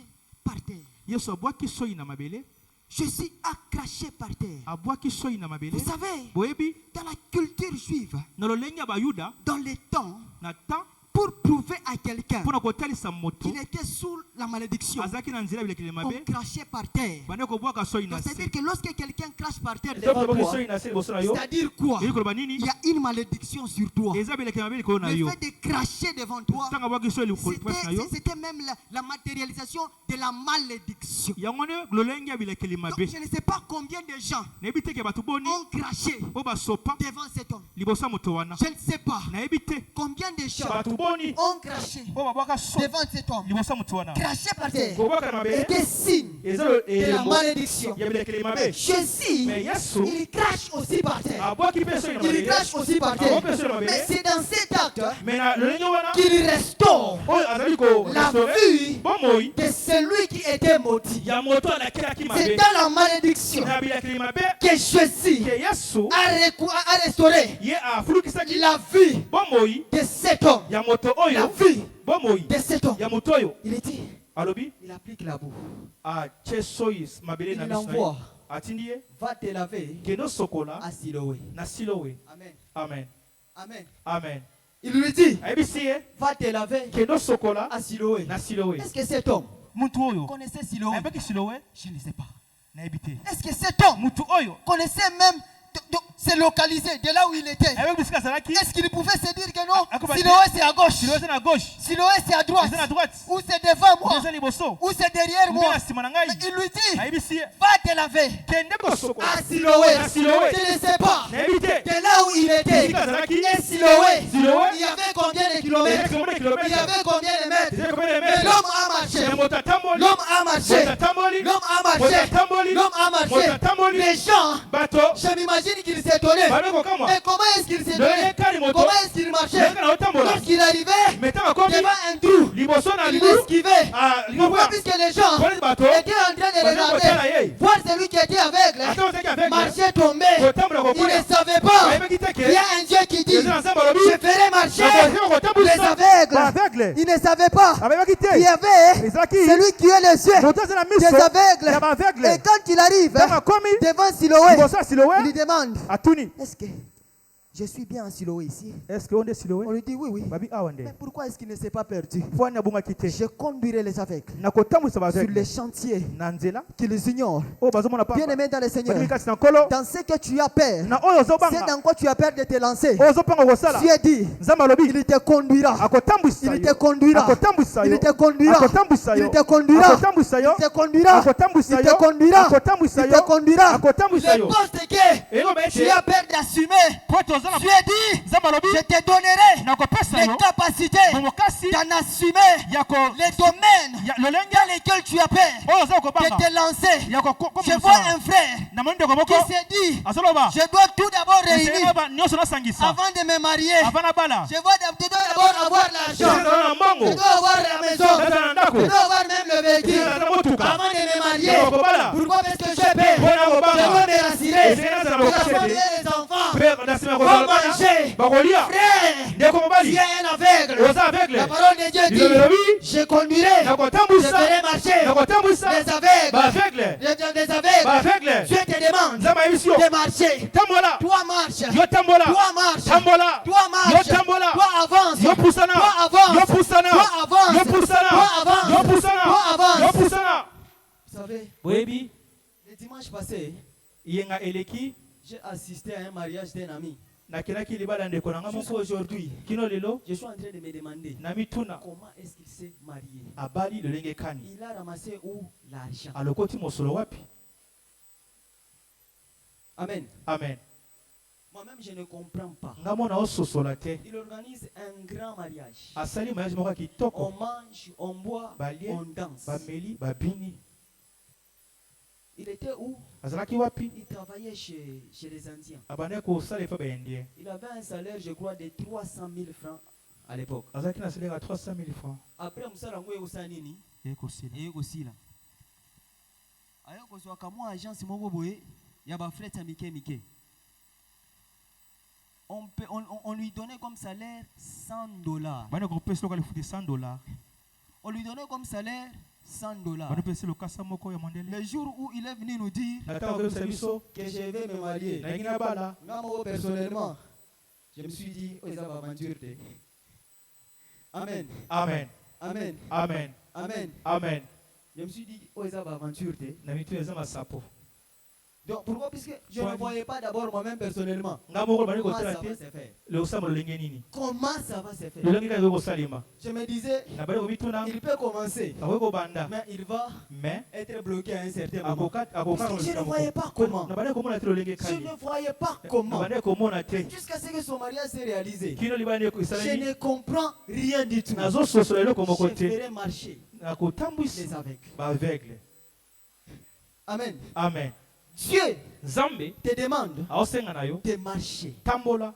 Speaker 5: par terre.
Speaker 3: Yesu abwaki soyi na mabele.
Speaker 5: Jésus a craché par terre.
Speaker 3: Abwaki soyi na mabele.
Speaker 5: Vous savez,
Speaker 3: boyebi
Speaker 5: dans la culture juive,
Speaker 3: na lolenge ya bayuda
Speaker 5: dans les temps,
Speaker 3: na temps
Speaker 5: pour prouver à quelqu'un
Speaker 3: pona kotalisa moto
Speaker 5: qu'il était sous la malédiction,
Speaker 3: azaki na nzela bilekile
Speaker 5: on
Speaker 3: mabe
Speaker 5: crachait par terre.
Speaker 3: bane kobwaka soyi na
Speaker 5: Donc,
Speaker 3: se.
Speaker 5: c'est-à-dire que lorsque quelqu'un crache par terre devant toi, c'est-à-dire quoi?
Speaker 3: Yeli koloba nini?
Speaker 5: Il y a une malédiction sur toi.
Speaker 3: Eza bilekile mabe likolo na
Speaker 5: Le
Speaker 3: yo.
Speaker 5: fait de cracher devant toi,
Speaker 3: Tanga bwaki soyi likolo na yo.
Speaker 5: c'était même la matérialisation de la malédiction.
Speaker 3: Yango ne lolenge ya bilekile
Speaker 5: Donc,
Speaker 3: mabe.
Speaker 5: je ne sais pas combien de gens
Speaker 3: Nayebi te ke bato boni
Speaker 5: ont craché
Speaker 3: o basopa
Speaker 5: devant cet homme.
Speaker 3: libosa moto wana.
Speaker 5: Je ne sais pas
Speaker 3: Nayebi te
Speaker 5: combien de gens
Speaker 3: bato boni
Speaker 5: ont craché
Speaker 3: o babwaka so
Speaker 5: devant cet homme.
Speaker 3: libosa moto wana.
Speaker 5: Craché par terre
Speaker 3: Kobwaka na mabele
Speaker 5: était signe
Speaker 3: eza
Speaker 5: de la malédiction.
Speaker 3: ya bilekile mabe.
Speaker 5: Jésus,
Speaker 3: Mais Yesu
Speaker 5: il crache aussi par terre.
Speaker 3: abwaki pe soyi na
Speaker 5: Il
Speaker 3: mabele.
Speaker 5: crache aussi par terre. Mais c'est dans cet acte
Speaker 3: Mais na lolenge wana
Speaker 5: qu'il restaure
Speaker 3: oyo azali ko
Speaker 5: la vue
Speaker 3: bomoi
Speaker 5: de celui qui était maudit.
Speaker 3: ya moto alakilaki
Speaker 5: C'est
Speaker 3: mabe
Speaker 5: dans la malédiction
Speaker 3: na bilakili mabe
Speaker 5: que Jésus
Speaker 3: ke Yesu
Speaker 5: a restauré
Speaker 3: ye afulukisaki
Speaker 5: la vie
Speaker 3: bomoi
Speaker 5: de cet homme.
Speaker 3: ya moto
Speaker 5: La
Speaker 3: oyo
Speaker 5: vie
Speaker 3: bomoi
Speaker 5: de cet homme.
Speaker 3: ya moto oyo
Speaker 5: Il dit,
Speaker 3: alobi
Speaker 5: il applique la boue.
Speaker 3: atie soyi mabele na
Speaker 5: Il
Speaker 3: miso na ye.
Speaker 5: l'envoie.
Speaker 3: atindi ye
Speaker 5: Va te laver
Speaker 3: kende sokola
Speaker 5: à Siloé.
Speaker 3: na Silowe.
Speaker 5: Amen.
Speaker 3: Amen.
Speaker 5: Amen.
Speaker 3: Amen.
Speaker 5: Il lui dit,
Speaker 3: ayebisi ye
Speaker 5: va te laver
Speaker 3: kende sokola
Speaker 5: à Siloé.
Speaker 3: na Silowe.
Speaker 5: Est-ce que cet homme
Speaker 3: mutu oyo
Speaker 5: connaissait Siloé?
Speaker 3: ayebaki Silowe
Speaker 5: Je ne sais pas.
Speaker 3: nayebi te
Speaker 5: Est-ce que cet homme
Speaker 3: mutu oyo
Speaker 5: connaissait même se localiser de là où il était?
Speaker 3: ayebaki bisika azalaki
Speaker 5: Est-ce qu'il pouvait se dire que non,
Speaker 3: Ah, comment
Speaker 5: Siloé c'est à gauche,
Speaker 3: Silowe eza na gauche
Speaker 5: Siloé c'est à droite,
Speaker 3: eza na droite
Speaker 5: ou c'est devant moi,
Speaker 3: eza liboso
Speaker 5: ou c'est derrière
Speaker 3: mpe
Speaker 5: moi?
Speaker 3: na nsima na ngai
Speaker 5: Mais il lui dit,
Speaker 3: ayebisi ye
Speaker 5: va te laver
Speaker 3: kende kosokola
Speaker 5: à Siloé.
Speaker 3: À Siloé.
Speaker 5: Je ne sais pas.
Speaker 3: nayebi te
Speaker 5: De là où il était,
Speaker 3: bisika azalaki
Speaker 5: et Siloé,
Speaker 3: Siloé.
Speaker 5: il y avait combien de
Speaker 3: ezalaki
Speaker 5: kilomètres?
Speaker 3: combien de
Speaker 5: Il y
Speaker 3: kilomètres
Speaker 5: avait combien de mètres?
Speaker 3: ezalaki combien de
Speaker 5: Mais
Speaker 3: mètres
Speaker 5: l'homme a marché.
Speaker 3: mais moto atamboli
Speaker 5: L'homme a marché.
Speaker 3: moto atamboli
Speaker 5: L'homme a
Speaker 3: moto
Speaker 5: marché.
Speaker 3: atamboli
Speaker 5: L'homme a
Speaker 3: moto
Speaker 5: marché.
Speaker 3: atamboli
Speaker 5: Les gens,
Speaker 3: bato
Speaker 5: je m'imagine qu'il s'étonnait.
Speaker 3: babe kokamwa
Speaker 5: Mais comment est-ce qu'il s'étonnait?
Speaker 3: lolenge kali moto
Speaker 5: Comment est-ce qu'il marchait?
Speaker 3: lolenge na otambola
Speaker 5: Lorsqu'il arrivait
Speaker 3: mais ntango akomi
Speaker 5: devant un trou,
Speaker 3: liboso na
Speaker 5: il
Speaker 3: libu
Speaker 5: esquivait. Pourquoi? Puisque les gens
Speaker 3: polisi bato
Speaker 5: étaient en train de
Speaker 3: Parce que kotala
Speaker 5: regarder,
Speaker 3: ye.
Speaker 5: voir celui qui était aveugle,
Speaker 3: ata ozaki avec
Speaker 5: marcher, tomber.
Speaker 3: kotambola
Speaker 5: Il
Speaker 3: kokoya
Speaker 5: ne savait pas.
Speaker 3: ayebaki te
Speaker 5: Il y
Speaker 3: ke
Speaker 5: a un Dieu qui dit,
Speaker 3: eza na nzambe alobi
Speaker 5: je ferai marcher
Speaker 3: nakozima
Speaker 5: les
Speaker 3: kotambwisa
Speaker 5: aveugles.
Speaker 3: baaveugle
Speaker 5: Il ne savait pas.
Speaker 3: abebaki
Speaker 5: Il y
Speaker 3: te
Speaker 5: avait
Speaker 3: ezalaki
Speaker 5: celui qui est les yeux
Speaker 3: moto aza na
Speaker 5: des
Speaker 3: miso
Speaker 5: aveugles.
Speaker 3: ya baaveugle
Speaker 5: Et quand il arrive
Speaker 3: ntango akomi
Speaker 5: devant Siloé,
Speaker 3: liboso ya
Speaker 5: il
Speaker 3: Silowe
Speaker 5: lui demande,
Speaker 3: atuni
Speaker 5: est-ce que je suis bien en Siloé ici?
Speaker 3: est-ce que onde Silowe
Speaker 5: On lui dit oui, oui.
Speaker 3: babi awa nde
Speaker 5: Mais pourquoi est-ce qu'il ne s'est pas perdu?
Speaker 3: fo ani abungaki te
Speaker 5: Je conduirai les aveugles
Speaker 3: nakotambwisa
Speaker 5: sur
Speaker 3: baaveugle
Speaker 5: les chantiers
Speaker 3: na nzela
Speaker 5: qu'ils ignorent.
Speaker 3: oyo bazomona
Speaker 5: Bien
Speaker 3: pamba
Speaker 5: aimé dans le Seigneur,
Speaker 3: babimi kati na nkolo
Speaker 5: dans ce que tu as peur,
Speaker 3: na oyo
Speaker 5: c'est
Speaker 3: ozobanga
Speaker 5: dans quoi tu as peur de te lancer.
Speaker 3: oyo ozopanga kosala
Speaker 5: Dieu dit,
Speaker 3: nzambe alobi
Speaker 5: il te conduira.
Speaker 3: akotambwisa
Speaker 5: Il te
Speaker 3: yo
Speaker 5: conduira.
Speaker 3: akotambwisa
Speaker 5: Il
Speaker 3: yo
Speaker 5: te conduira.
Speaker 3: akotambwisa
Speaker 5: Il
Speaker 3: yo
Speaker 5: te conduira.
Speaker 3: akotambwisa yo
Speaker 5: Il te conduira.
Speaker 3: akotambwisa
Speaker 5: Il
Speaker 3: yo
Speaker 5: te conduira.
Speaker 3: akotambwisa
Speaker 5: Il
Speaker 3: yo
Speaker 5: te conduira.
Speaker 3: akotambwisa yo
Speaker 5: N'importe que
Speaker 3: eloba
Speaker 5: tu
Speaker 3: ete
Speaker 5: as peur d'assumer.
Speaker 3: po toza na
Speaker 5: Dieu dit,
Speaker 3: nzambe alobi
Speaker 5: je te donnerai
Speaker 3: nakopesa
Speaker 5: les
Speaker 3: yo
Speaker 5: capacités
Speaker 3: bomokasi
Speaker 5: d'en assumer
Speaker 3: ya ko
Speaker 5: les domaines
Speaker 3: lolenge
Speaker 5: dans lesquels tu as peur
Speaker 3: oyo oza
Speaker 5: de
Speaker 3: kobanga
Speaker 5: te lancer.
Speaker 3: ya
Speaker 5: Je vois un frère
Speaker 3: na moni ndeko moko
Speaker 5: qui s'est dit,
Speaker 3: azoloba
Speaker 5: je dois tout d'abord réunir
Speaker 3: nyonso nasangisa
Speaker 5: avant de me marier.
Speaker 3: avant nabala
Speaker 5: Je dois d'abord avoir l'argent.
Speaker 3: ezala na
Speaker 5: Je
Speaker 3: mbongo
Speaker 5: dois avoir la maison.
Speaker 3: ezala na ndako
Speaker 5: Je dois avoir même le véhicule
Speaker 3: ezala na motuka
Speaker 5: avant de me marier.
Speaker 3: Ndeko kobala
Speaker 5: Pourquoi? Parce que j'ai peur.
Speaker 3: mpona
Speaker 5: Je
Speaker 3: kobanga
Speaker 5: dois me rassurer.
Speaker 3: ezali nazala
Speaker 5: La
Speaker 3: bokasi
Speaker 5: femme
Speaker 3: ete
Speaker 5: et les enfants
Speaker 3: mpe na nsima ya
Speaker 5: vont
Speaker 3: kozala bana
Speaker 5: manger.
Speaker 3: bakolia
Speaker 5: Frère,
Speaker 3: ndeko
Speaker 5: tu
Speaker 3: mobali
Speaker 5: es un aveugle.
Speaker 3: oza aveugle
Speaker 5: La parole de Dieu dit,
Speaker 3: lilobi elobi
Speaker 5: je conduirai, je
Speaker 3: nakotambwisa
Speaker 5: ferai marcher
Speaker 3: nakotambwisa
Speaker 5: les aveugles.
Speaker 3: baaveugle
Speaker 5: Des aveugles.
Speaker 3: baaveugle
Speaker 5: Dieu te demande
Speaker 3: nzambe ayebisi yo
Speaker 5: de marcher.
Speaker 3: tambola
Speaker 5: Toi marche.
Speaker 3: yo tambola
Speaker 5: Toi marche.
Speaker 3: tambola
Speaker 5: Toi marche.
Speaker 3: yo tambola
Speaker 5: Toi avance.
Speaker 3: yo pusana
Speaker 5: Toi avance.
Speaker 3: yo pusana
Speaker 5: Toi avance.
Speaker 3: yo pusana
Speaker 5: Toi avance.
Speaker 3: yo pusana
Speaker 5: Toi avance.
Speaker 3: yo pusana
Speaker 5: Vous savez,
Speaker 3: boyebi
Speaker 5: le dimanche passé,
Speaker 3: yenga eleki
Speaker 5: j'ai assisté à un mariage d'un ami.
Speaker 3: nakelaki libala ndeko na nga
Speaker 5: Jusqu'aujourd'hui,
Speaker 3: kino lelo
Speaker 5: je suis en train de me demander
Speaker 3: na mituna
Speaker 5: comment est-ce qu'il s'est marié.
Speaker 3: abali lolenge kani
Speaker 5: Il a ramassé où l'argent?
Speaker 3: alokoti mosolo wapi
Speaker 5: Amen.
Speaker 3: amen
Speaker 5: Moi-même, je ne comprends pas.
Speaker 3: nga mona ososola te
Speaker 5: Il organise un grand mariage.
Speaker 3: asali mariage moko ya
Speaker 5: On
Speaker 3: kitoko
Speaker 5: mange, on boit,
Speaker 3: balie
Speaker 5: on danse.
Speaker 3: bameli babini
Speaker 5: Il était où?
Speaker 3: azalaki wapi
Speaker 5: Il travaillait chez les Indiens.
Speaker 3: abandaki kosala efa baindien
Speaker 5: Il avait un salaire, je crois, de 300 000 francs à l'époque.
Speaker 3: azalaki na salaire ya 300 000 francs
Speaker 5: Après, Moussala Ngwe Osanini,
Speaker 3: ekosila
Speaker 5: et aussi là. Alors, quand on a agence, il y a des frais à Mike.
Speaker 2: on lui donnait comme salaire $100.
Speaker 4: $100.
Speaker 2: On lui donnait comme salaire $100.
Speaker 4: Le
Speaker 2: Le jour où il est venu nous dire
Speaker 5: Que je vais me marier. Moi, personnellement, je me suis dit, oh, ça va aventure. Amen.
Speaker 4: Amen.
Speaker 5: Amen.
Speaker 4: Amen.
Speaker 5: Amen.
Speaker 4: Amen.
Speaker 5: Je me suis dit, oh, ça va aventure.
Speaker 3: Donc pourquoi? Puisque je ne voyais pas d'abord moi-même personnellement.
Speaker 5: Comment
Speaker 3: Comment
Speaker 5: ça
Speaker 3: ça
Speaker 5: va
Speaker 3: va
Speaker 5: se faire?
Speaker 3: Comment ça va se faire?
Speaker 5: Je me disais, il peut commencer, mais il va être bloqué à un certain moment. Parce que je ne voyais pas comment. Je ne voyais pas comment. Jusqu'à ce que son mariage s'est réalisé. Je ne comprends rien du tout. Je ferai marcher les aveugles. Amen.
Speaker 4: Amen.
Speaker 5: Dieu
Speaker 4: Nzambe
Speaker 5: te demande
Speaker 4: aosenga nayo
Speaker 5: de marcher.
Speaker 4: tambola.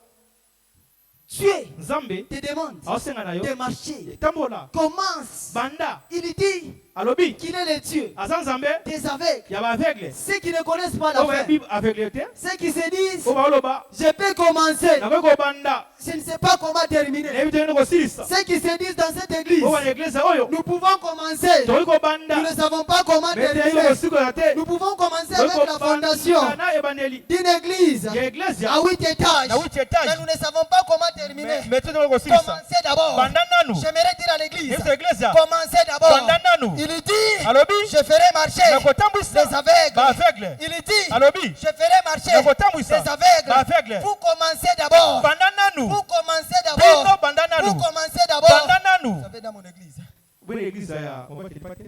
Speaker 5: Dieu
Speaker 4: Nzambe
Speaker 5: te demande
Speaker 4: aosenga nayo
Speaker 5: de marcher.
Speaker 4: tambola.
Speaker 5: Commence.
Speaker 4: Banda
Speaker 5: Il dit
Speaker 4: alobi
Speaker 5: qu'il est le Dieu
Speaker 4: aza Nzambe
Speaker 5: des aveugles.
Speaker 4: ya ba aveugle.
Speaker 5: Ceux qui ne connaissent pas la
Speaker 4: Oba
Speaker 5: fin.
Speaker 4: bible aveugle te.
Speaker 5: Ceux qui se disent,
Speaker 4: Oba oloba
Speaker 5: je peux commencer.
Speaker 4: na ko banda.
Speaker 5: Je ne sais pas comment terminer.
Speaker 4: Na ebitene ko silisa.
Speaker 5: Ceux qui se disent dans cette église,
Speaker 4: Oba na église oyo.
Speaker 5: nous pouvons commencer.
Speaker 4: To ko
Speaker 5: Nous
Speaker 4: banda.
Speaker 5: ne savons pas comment
Speaker 4: Mais
Speaker 5: terminer.
Speaker 4: ko siko ya te.
Speaker 5: Nous pouvons commencer avec la fondation
Speaker 4: na ebandeli.
Speaker 5: d'une église
Speaker 4: Ya église
Speaker 5: à 8 étages.
Speaker 4: na 8 étages.
Speaker 5: Mais nous ne savons pas comment terminer.
Speaker 4: Mais tu ko silisa.
Speaker 5: Commencez d'abord.
Speaker 4: Banda nanu.
Speaker 5: J'aimerais dire à l'église,
Speaker 4: Cette église ya.
Speaker 5: commencez d'abord.
Speaker 4: Banda nanu.
Speaker 5: Il dit,
Speaker 4: Alobi
Speaker 5: je ferai marcher
Speaker 4: na ko tambwisa.
Speaker 5: les aveugles.
Speaker 4: Ba aveugle.
Speaker 5: Il dit,
Speaker 4: Alobi
Speaker 5: je ferai marcher
Speaker 4: na ko tambwisa.
Speaker 5: les aveugles.
Speaker 4: Ba aveugle.
Speaker 5: Vous commencez d'abord.
Speaker 4: Banda nanu.
Speaker 5: Vous commencez
Speaker 4: Bino
Speaker 5: d'abord.
Speaker 4: banda nanu.
Speaker 5: Vous commencez d'abord.
Speaker 4: Banda nanu.
Speaker 5: Vous savez, dans mon église,
Speaker 4: Bwele église ya obate pate.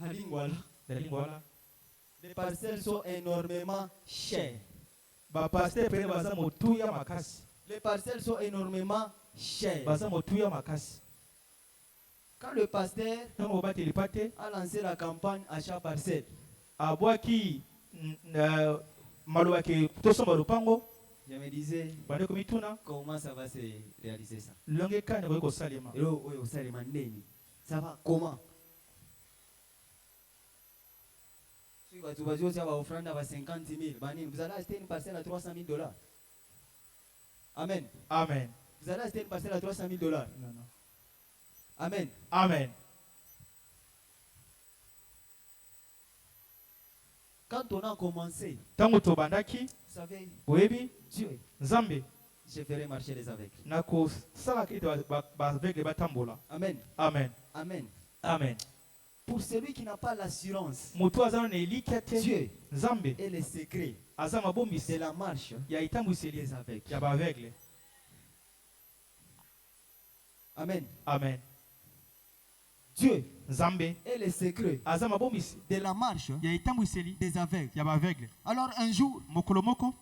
Speaker 5: à Lingwala,
Speaker 4: Dalingwala.
Speaker 5: les parcelles sont énormément chères.
Speaker 4: Ba pasteur pene baza motuya makasi.
Speaker 5: Les parcelles sont énormément chères.
Speaker 4: Baza motuya makasi.
Speaker 5: Quand le pasteur
Speaker 4: Ntango obate lipate
Speaker 5: a lancé la campagne achat parcelle,
Speaker 4: abwaki maloba ke tosomba lupango
Speaker 5: je me disais,
Speaker 4: bande ko mituna
Speaker 5: comment ça va se réaliser ça?
Speaker 4: longe kane ko salima.
Speaker 5: Et oh, oh, ça demande nini? Ça va comment? Si vous avez aussi offrande à 50 000, vous allez acheter une parcelle à $300,000. Amen.
Speaker 4: Amen.
Speaker 5: Vous allez acheter une parcelle à $300,000.
Speaker 4: Non, non.
Speaker 5: Amen.
Speaker 4: Amen.
Speaker 5: Quand on a commencé,
Speaker 4: Tango tobandaki
Speaker 5: vous savez,
Speaker 4: oyebi
Speaker 5: Dieu,
Speaker 4: Nzambe
Speaker 5: je ferai marcher les aveugles.
Speaker 4: na ko sala ke ba aveugle batambola.
Speaker 5: Amen.
Speaker 4: Amen.
Speaker 5: Amen.
Speaker 4: Amen.
Speaker 5: Pour celui qui n'a pas l'assurance,
Speaker 4: Mutu azana na elikete
Speaker 5: Dieu
Speaker 4: Nzambe
Speaker 5: est le secret
Speaker 4: azama
Speaker 5: de
Speaker 4: bombisi
Speaker 5: la marche
Speaker 4: ya itambwiseli
Speaker 5: des aveugles.
Speaker 4: ya ba aveugle.
Speaker 5: Amen.
Speaker 4: Amen.
Speaker 5: Dieu
Speaker 4: Nzambe
Speaker 5: est le secret
Speaker 4: azama bombisi
Speaker 5: de la marche
Speaker 4: ya itambwiseli
Speaker 5: des aveugles.
Speaker 4: ya ba aveugle.
Speaker 5: Alors un jour,
Speaker 4: Mokolo moko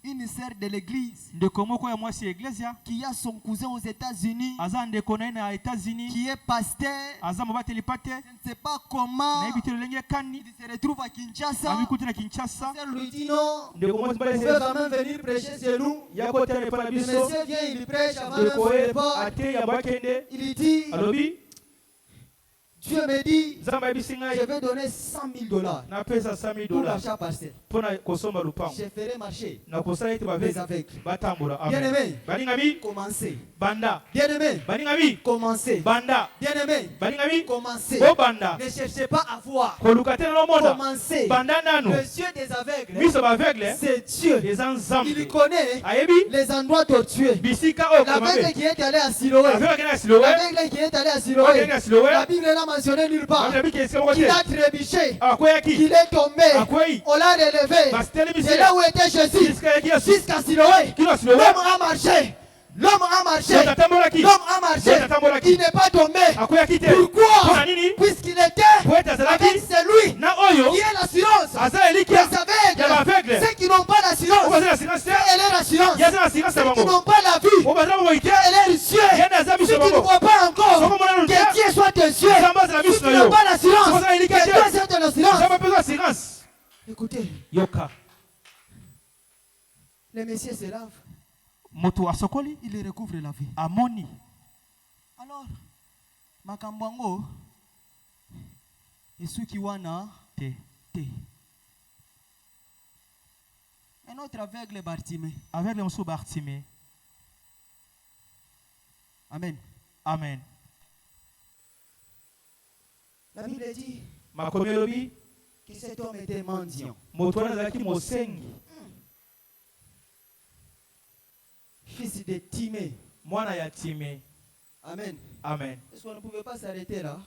Speaker 5: une sœur de l'église
Speaker 4: ndeko moko ya mwasi ya iglesia
Speaker 5: qui a son cousin aux États-Unis,
Speaker 4: aza ndeko na ye na États-Unis
Speaker 5: qui est pasteur,
Speaker 4: aza mobateli pate
Speaker 5: je ne sais pas comment,
Speaker 4: nayebi te lolenge kani
Speaker 5: il se retrouve à Kinshasa.
Speaker 4: amikuti na Kinshasa.
Speaker 5: La sœur lui dit non,
Speaker 4: Ndeko mwasi
Speaker 5: vous pouvez
Speaker 4: balese
Speaker 5: quand même venir prêcher chez nous.
Speaker 4: yako tena epai na
Speaker 5: Le
Speaker 4: biso
Speaker 5: monsieur vient, il prêche avant même
Speaker 4: ndeko
Speaker 5: son
Speaker 4: ye
Speaker 5: départ.
Speaker 4: ate ya bwakende
Speaker 5: Il dit,
Speaker 4: alobi
Speaker 5: Dieu me dit,
Speaker 4: nzambe ayebisi
Speaker 5: je
Speaker 4: ngai
Speaker 5: vais donner $100,000
Speaker 4: napesa $100,000
Speaker 5: pour l'achat parcelle.
Speaker 4: mpo na kosomba lupango
Speaker 5: Je ferai marcher
Speaker 4: na kosala ete
Speaker 5: les
Speaker 4: baveki
Speaker 5: aveugles.
Speaker 4: batambola.
Speaker 5: Bien
Speaker 4: Amen.
Speaker 5: aimé,
Speaker 4: Balingami
Speaker 5: commencez.
Speaker 4: banda.
Speaker 5: Bien aimé,
Speaker 4: Balingami
Speaker 5: commencez.
Speaker 4: banda.
Speaker 5: Bien aimé,
Speaker 4: Balingami
Speaker 5: commencez.
Speaker 4: bo banda.
Speaker 5: Ne cherchez pas à voir.
Speaker 4: koluka te na lomona
Speaker 5: Commencez.
Speaker 4: banda nanu
Speaker 5: Le Dieu des aveugles,
Speaker 4: miso baveugle
Speaker 5: c'est Dieu.
Speaker 4: eza
Speaker 5: Il
Speaker 4: nzambe
Speaker 5: connaît
Speaker 4: ayebi
Speaker 5: les endroits tortueux.
Speaker 4: bisika oyo
Speaker 5: L'aveugle
Speaker 4: komabe
Speaker 5: qui est allé à Siloé.
Speaker 4: aveugle akende na Siloé
Speaker 5: L'aveugle qui est allé à
Speaker 4: akende
Speaker 5: Siloé.
Speaker 4: na Siloé
Speaker 5: La Bible l'a mentionné nulle part.
Speaker 4: babi kesika moko
Speaker 5: Qu'il
Speaker 4: te
Speaker 5: a trébuché.
Speaker 4: akweyaki
Speaker 5: Qu'il est tombé.
Speaker 4: akwei
Speaker 5: On l'a relevé.
Speaker 4: basiteli
Speaker 5: C'est
Speaker 4: bisika
Speaker 5: là où était Jésus.
Speaker 4: bisika yaki yesu
Speaker 5: Jusqu'à Siloé.
Speaker 4: kino Siloé
Speaker 5: L'homme a marché. L'homme a marché.
Speaker 4: Yesu atambolaki
Speaker 5: L'homme a marché.
Speaker 4: Yesu atambolaki
Speaker 5: Il n'est pas tombé.
Speaker 4: akweyaki te
Speaker 5: Pourquoi?
Speaker 4: mpona nini
Speaker 5: Puisqu'il était
Speaker 4: po ete
Speaker 5: avec
Speaker 4: azalaki
Speaker 5: celui
Speaker 4: na oyo
Speaker 5: qui est l'assurance.
Speaker 4: aza eliki
Speaker 5: Les
Speaker 4: ya
Speaker 5: aveugles.
Speaker 4: baveugle
Speaker 5: Ceux qui n'ont pas
Speaker 4: oyo
Speaker 5: l'assurance.
Speaker 4: baza na assurance te
Speaker 5: Elle est l'assurance.
Speaker 4: ye aza na assurance na
Speaker 5: Ceux qui
Speaker 4: bango
Speaker 5: n'ont pas la vue.
Speaker 4: oyo baza na bomoi te
Speaker 5: Elle est le ciel.
Speaker 4: ye nde aza
Speaker 5: Ceux
Speaker 4: biso
Speaker 5: qui ne
Speaker 4: bango
Speaker 5: voient pas encore.
Speaker 4: soko mona nanu te
Speaker 5: Que Dieu soit tes cieux.
Speaker 4: nzambe azala
Speaker 5: Ceux
Speaker 4: biso
Speaker 5: qui
Speaker 4: na
Speaker 5: n'ont
Speaker 4: yo
Speaker 5: pas l'assurance.
Speaker 4: soko aza eliki
Speaker 5: Que
Speaker 4: te
Speaker 5: Dieu soit ton assurance.
Speaker 4: nzambe apesa assurance.
Speaker 5: Écoutez,
Speaker 4: yoka
Speaker 5: le Messie se lave.
Speaker 4: moto asokoli
Speaker 5: Il recouvre la vie.
Speaker 4: amoni
Speaker 5: Alors, Makambwango, et ceux qui wana
Speaker 4: te
Speaker 5: te.
Speaker 2: Un autre aveugle, Bartimée.
Speaker 4: Aveugle monsieur Bartimée.
Speaker 2: Amen.
Speaker 4: Amen.
Speaker 2: La Bible dit
Speaker 4: Makomi lobi
Speaker 2: que cet homme était mendiant.
Speaker 4: moto wana azalaki mosengi.
Speaker 2: Fils de Timée.
Speaker 4: Mwana ya Timée.
Speaker 2: Amen.
Speaker 4: Amen.
Speaker 2: Est-ce qu'on ne pouvait pas s'arrêter là?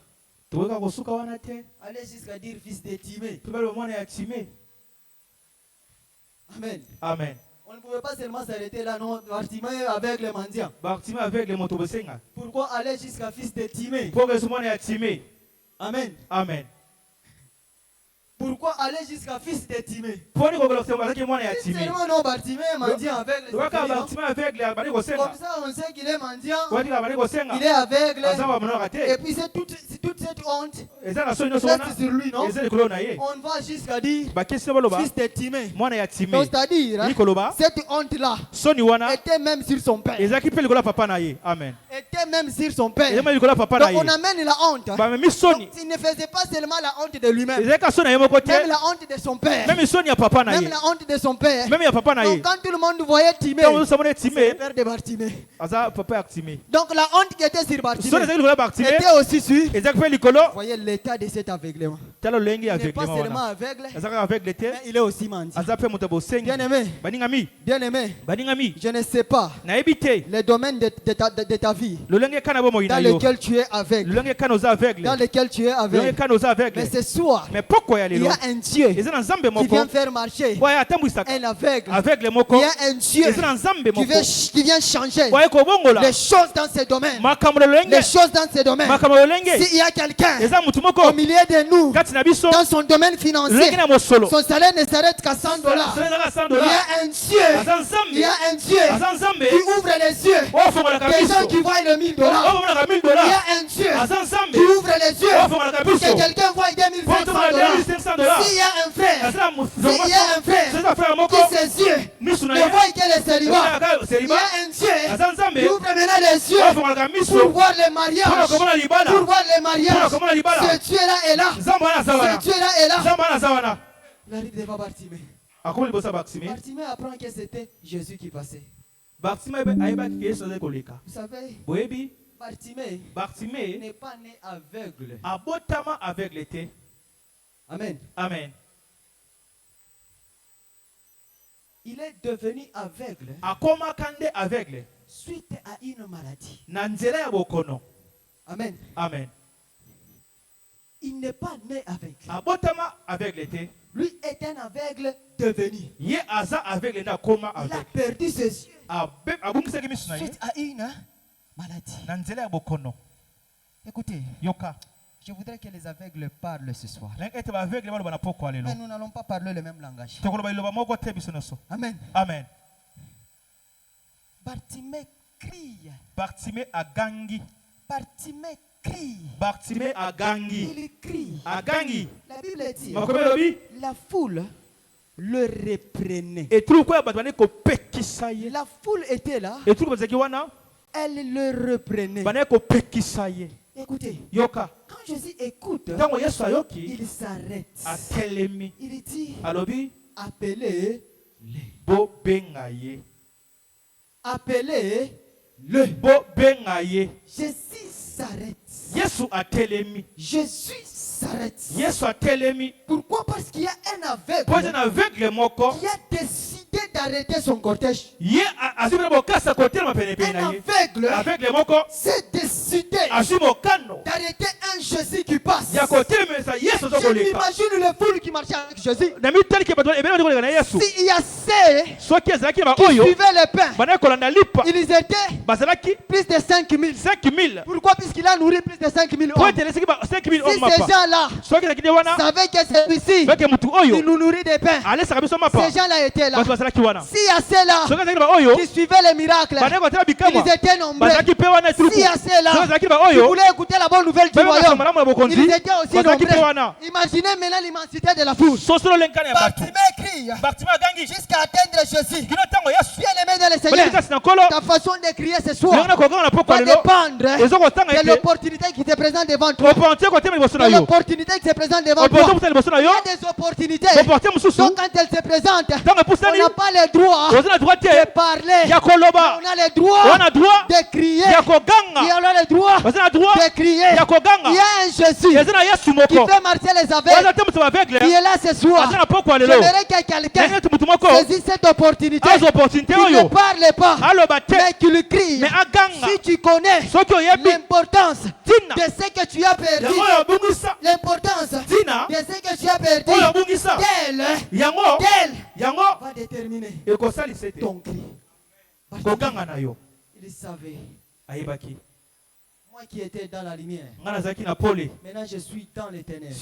Speaker 4: Toka kosuka wana te.
Speaker 2: Allez jusqu'à dire fils de Timée.
Speaker 4: Tubalo mwana ya Timée.
Speaker 2: Amen.
Speaker 4: Amen.
Speaker 2: On ne pouvait pas seulement s'arrêter là, non. Bartimée avec les mendiants.
Speaker 4: Bartimée avec les moto bosenga.
Speaker 2: Pourquoi aller jusqu'à fils de Timée?
Speaker 4: Pour que ce mwana ya Timée.
Speaker 2: Amen.
Speaker 4: Amen.
Speaker 2: Pourquoi aller jusqu'à fils de Timée?
Speaker 4: Poni kokolo sema azaki mwana ya Timée.
Speaker 2: Seulement non, Bartimée mendiant avec les
Speaker 4: Waka
Speaker 2: mendiants.
Speaker 4: Bartimée avec les abani kosenga.
Speaker 2: Comme ça, on sait qu'il est mendiant.
Speaker 4: Wadi abani kosenga.
Speaker 2: Il est aveugle.
Speaker 4: Azaba mwana
Speaker 2: Et
Speaker 4: raté.
Speaker 2: puis c'est toute cette honte
Speaker 4: Eza na sonyo sona.
Speaker 2: reste sur lui, non?
Speaker 4: Eza likolo na ye.
Speaker 2: On va jusqu'à dire
Speaker 4: Ba kesi baloba.
Speaker 2: fils de Timée.
Speaker 4: Mwana ya
Speaker 2: Donc
Speaker 4: Timée.
Speaker 2: c'est-à-dire, hein,
Speaker 4: Nikoloba.
Speaker 2: cette honte-là
Speaker 4: Soni wana.
Speaker 2: était même sur son père.
Speaker 4: Ezaki pe likolo papa na ye. Amen.
Speaker 2: Était même sur son père.
Speaker 4: Ezama likolo papa na
Speaker 2: Donc
Speaker 4: ye.
Speaker 2: on amène la honte.
Speaker 4: Ba memi soni.
Speaker 2: Donc, il ne faisait pas seulement la honte de lui-même,
Speaker 4: Ezaka soni ya moko te.
Speaker 2: même la honte de son père,
Speaker 4: Même soni ya papa na
Speaker 2: même
Speaker 4: ye.
Speaker 2: la honte de son père.
Speaker 4: Même ya papa na
Speaker 2: Donc
Speaker 4: ye.
Speaker 2: quand tout le monde voyait Timée,
Speaker 4: Quand on se monnaie
Speaker 2: c'est le
Speaker 4: Timée.
Speaker 2: père de Bartimée.
Speaker 4: Aza papa ya Timée.
Speaker 2: Donc la honte qui était sur
Speaker 4: Soni
Speaker 2: Bartimée
Speaker 4: ezaki likolo Bartimée.
Speaker 2: était aussi sur.
Speaker 4: Ezaki pe likolo.
Speaker 2: Voyez l'état de cet aveuglement.
Speaker 4: Talo lengi
Speaker 2: Il n'est
Speaker 4: avec
Speaker 2: pas
Speaker 4: les
Speaker 2: seulement
Speaker 4: wana.
Speaker 2: aveugle,
Speaker 4: Azaka avec les te.
Speaker 2: mais il est aussi mendiant.
Speaker 4: Aza pe moto bosengi.
Speaker 2: Bien aimé,
Speaker 4: Baningami.
Speaker 2: bien aimé,
Speaker 4: Baningami.
Speaker 2: je ne sais pas
Speaker 4: Na ebite.
Speaker 2: les domaines de ta vie
Speaker 4: Le lengi kana bo moyina
Speaker 2: dans
Speaker 4: yo.
Speaker 2: lesquels tu es
Speaker 4: Le
Speaker 2: aveugle,
Speaker 4: lengi kana oza aveugle.
Speaker 2: dans lesquels tu es
Speaker 4: Le lengi
Speaker 2: aveugle.
Speaker 4: kana oza aveugle.
Speaker 2: Mais ce soir,
Speaker 4: Mais pourquoi ya
Speaker 2: il y
Speaker 4: lelo?
Speaker 2: a un Dieu
Speaker 4: Eza na nzambe
Speaker 2: qui
Speaker 4: moko.
Speaker 2: vient faire marcher
Speaker 4: Boya atambwisaka.
Speaker 2: un aveugle.
Speaker 4: Aveugle moko.
Speaker 2: Il y a un Dieu
Speaker 4: Eza na nzambe
Speaker 2: qui
Speaker 4: moko.
Speaker 2: vient changer
Speaker 4: Boya kobongola.
Speaker 2: les choses dans ces domaines.
Speaker 4: Makambo le
Speaker 2: Les
Speaker 4: lenge.
Speaker 2: choses dans ces domaines.
Speaker 4: Makambo le lenge.
Speaker 2: S'il y a quelqu'un
Speaker 4: Eza mutu moko.
Speaker 2: au milieu de nous,
Speaker 4: Kati na biso.
Speaker 2: dans son domaine
Speaker 4: Le
Speaker 2: financier,
Speaker 4: lengi na mosolo.
Speaker 2: son salaire ne s'arrête qu'à $100.
Speaker 4: Sala na 100
Speaker 2: Il y
Speaker 4: dollars.
Speaker 2: a un Dieu.
Speaker 4: Aza
Speaker 2: Il y
Speaker 4: nzambe.
Speaker 2: a un Dieu
Speaker 4: Aza nzambe.
Speaker 2: qui ouvre les yeux
Speaker 4: Oh fongola
Speaker 2: des gens
Speaker 4: kabiso.
Speaker 2: qui voient le $1000.
Speaker 4: Oh fongola ka 1000
Speaker 2: Il y
Speaker 4: dollars.
Speaker 2: a un Dieu
Speaker 4: Aza nzambe.
Speaker 2: qui ouvre les yeux
Speaker 4: Oh fongola ka
Speaker 2: pour
Speaker 4: biso.
Speaker 2: que quelqu'un voie
Speaker 4: Pour tout le
Speaker 2: $2500.
Speaker 4: 2500 dollars.
Speaker 2: S'il y a un frère,
Speaker 4: Aza
Speaker 2: s'il y a un frère
Speaker 4: C'est ça frère moko.
Speaker 2: qui ses yeux
Speaker 4: Misu na
Speaker 2: ne
Speaker 4: ye.
Speaker 2: voit qu'elle est célibat, il y
Speaker 4: Célibat.
Speaker 2: a un Dieu
Speaker 4: Aza nzambe.
Speaker 2: qui ouvre maintenant les yeux
Speaker 4: Oh fongola ka miso.
Speaker 2: pour voir les
Speaker 4: Pour
Speaker 2: mariages.
Speaker 4: komona libala.
Speaker 2: Pour voir les
Speaker 4: Pour
Speaker 2: mariages.
Speaker 4: komona libala.
Speaker 2: Ce Dieu-là est là.
Speaker 4: Nzambe wana aza wana.
Speaker 2: Ce Dieu-là est là.
Speaker 4: Nzambe wana aza wana.
Speaker 2: Il arrive devant Bartimée.
Speaker 4: Akomi liboso Bartimée.
Speaker 2: Bartimée apprend que c'était Jésus qui passait.
Speaker 4: Bartimée ayebaki ke Yesu azali koleka.
Speaker 2: Vous savez,
Speaker 4: Boyebi
Speaker 2: Bartimée
Speaker 4: Bartimée
Speaker 2: n'est pas né aveugle.
Speaker 4: abotama aveugle te.
Speaker 2: Amen.
Speaker 4: Amen.
Speaker 2: Il est devenu aveugle
Speaker 4: Akomaka nde aveugle
Speaker 2: suite à une maladie.
Speaker 4: na nzela ya bokono.
Speaker 2: Amen.
Speaker 4: Amen.
Speaker 2: Il n'est pas né aveugle.
Speaker 4: Abotama aveugle te.
Speaker 2: Lui est un aveugle devenu.
Speaker 4: Ye aza aveugle nde akoma
Speaker 2: Il a
Speaker 4: aveugle.
Speaker 2: perdu ses yeux
Speaker 4: Abungisaki miso na ye
Speaker 2: suite à une maladie.
Speaker 4: na nzela ya bokono.
Speaker 2: Écoutez,
Speaker 4: Yoka.
Speaker 2: je voudrais que les aveugles parlent ce soir.
Speaker 4: Ndenge ete baaveugle baloba na pokwa lelo.
Speaker 2: Mais nous n'allons pas parler le même langage.
Speaker 4: Tokoloba liloba moko te biso nyonso.
Speaker 2: Amen.
Speaker 4: Amen.
Speaker 2: Bartimée crie.
Speaker 4: Bartimée agangi.
Speaker 2: Bartimée crie.
Speaker 4: Bartimée agangi.
Speaker 2: Il crie.
Speaker 4: Agangi.
Speaker 2: La Bible dit,
Speaker 4: Makomi lobi.
Speaker 2: la foule le reprenait.
Speaker 4: Etulu kwa bato bane kopekisa ye.
Speaker 2: La foule était là,
Speaker 4: Etulu bazaki wana
Speaker 2: elle le reprenait.
Speaker 4: bane kopekisa ye.
Speaker 2: Écoutez,
Speaker 4: Yoka.
Speaker 2: quand Jésus écoute,
Speaker 4: Ntango Yesu ayoki
Speaker 2: il s'arrête.
Speaker 4: atelemi.
Speaker 2: Il dit,
Speaker 4: Alobi
Speaker 2: appelez-les.
Speaker 4: bobenga ye.
Speaker 2: Appelez-le.
Speaker 4: Bobenga ye.
Speaker 2: Jésus s'arrête.
Speaker 4: Yesu atelemi.
Speaker 2: Jésus s'arrête.
Speaker 4: Yesu atelemi.
Speaker 2: Pourquoi? Parce qu'il y a un aveugle
Speaker 4: Poza na aveugle moko.
Speaker 2: qui a décidé d'arrêter son cortège.
Speaker 4: Ye azibina bokasa kotelema pene pene
Speaker 2: Un
Speaker 4: na ye.
Speaker 2: aveugle
Speaker 4: Aveugle moko
Speaker 2: s'est décidé
Speaker 4: azwi mokano
Speaker 2: d'arrêter un Jésus qui passe.
Speaker 4: ya kotelemesa Yesu
Speaker 2: Je
Speaker 4: azokoleka.
Speaker 2: m'imagine le foule qui marchait avec Jésus.
Speaker 4: Na mitaliki bato ebele bato koleka na Yesu.
Speaker 2: S'il y a ceux
Speaker 4: Soki ezalaki na
Speaker 2: qui
Speaker 4: baoyo
Speaker 2: suivaient le pain,
Speaker 4: bana kolanda lipa
Speaker 2: ils étaient
Speaker 4: bazalaki
Speaker 2: plus de 5000.
Speaker 4: 5000.
Speaker 2: Pourquoi? Puisqu'il a nourri plus de 5000
Speaker 4: Po
Speaker 2: hommes.
Speaker 4: etelesaki ba 5000
Speaker 2: Si
Speaker 4: hommes
Speaker 2: ces
Speaker 4: mapa.
Speaker 2: gens-là
Speaker 4: Soki ezalaki nde wana
Speaker 2: savaient que celui-ci
Speaker 4: soki mutu
Speaker 2: il
Speaker 4: oyo
Speaker 2: nous nourrit des pains,
Speaker 4: alesaka biso mapa.
Speaker 2: ces gens-là étaient là.
Speaker 4: Bato bazalaki wana.
Speaker 2: S'il y a ceux-là
Speaker 4: Soki ezalaki na baoyo
Speaker 2: qui suivaient les miracles,
Speaker 4: bana kotela bikamwa
Speaker 2: ils étaient nombreux.
Speaker 4: bazalaki pe wana etuluku.
Speaker 2: S'il y a ceux-là
Speaker 5: qui voulaient écouter la bonne nouvelle du royaume. Ils étaient aussi nombreux. Imaginez maintenant l'immensité de la foule.
Speaker 6: Bartimée crie jusqu'à atteindre Jésus.
Speaker 5: Bien-aimé dans le Seigneur, ta façon de crier ce soir va dépendre de l'opportunité qui te présente devant toi. De l'opportunité qui se présente devant toi. Il y a des opportunités. Donc quand elles se présentent, on n'a pas le droit de parler. On a le droit de crier. Et on a le droit de crier. Il y a un Jésus qui fait marcher les aveugles, qui est là ce soir. J'aimerais que quelqu'un saisisse cette opportunité, qui ne parle pas, mais qui le crie. Si tu connais l'importance de ce que tu as perdu, l'importance de ce que tu as perdu, quel va déterminer ton cri. Il savait. Moi qui étais dans la lumière, maintenant je suis dans les ténèbres.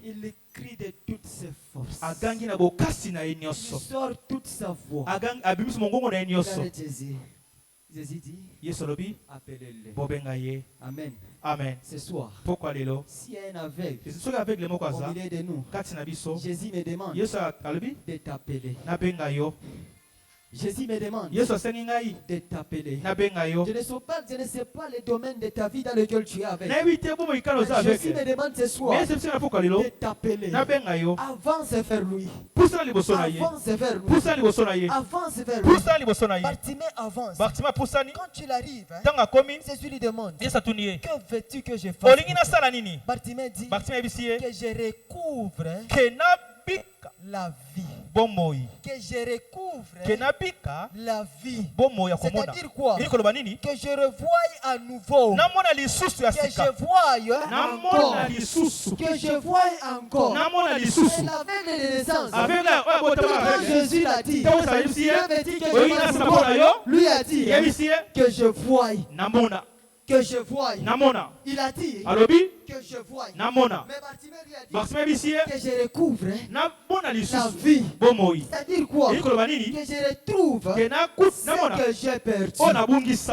Speaker 5: Il crie de toutes ses forces. Il sort toute sa voix. Regardez Jésus. Jésus dit, appelez-le. Amen.
Speaker 4: Amen.
Speaker 5: Ce soir, s'il y a un aveugle au milieu de nous, Jésus me demande de t'appeler. Jésus me demande de t'appeler. Je ne sais pas le domaine de ta vie dans lequel tu es avec. Jésus me demande ce soir de t'appeler. Avance vers lui. Avance vers lui. Avance vers lui. Bartimée avance. Quand tu l'arrives, Jésus lui demande, que veux-tu que je fasse? Bartimée dit que je recouvre la vie. Que je recouvre la vie. C'est-à-dire quoi? Que je revoie à nouveau. Que je voie encore. Que je voie encore. C'est l'aveugle de naissance. Quand Jésus l'a dit, lui a dit que je voie. Que je voie. Il a dit que je voie. Mais Bartimée lui a dit que je recouvre la vie. C'est-à-dire quoi? Que je retrouve ce que j'ai perdu.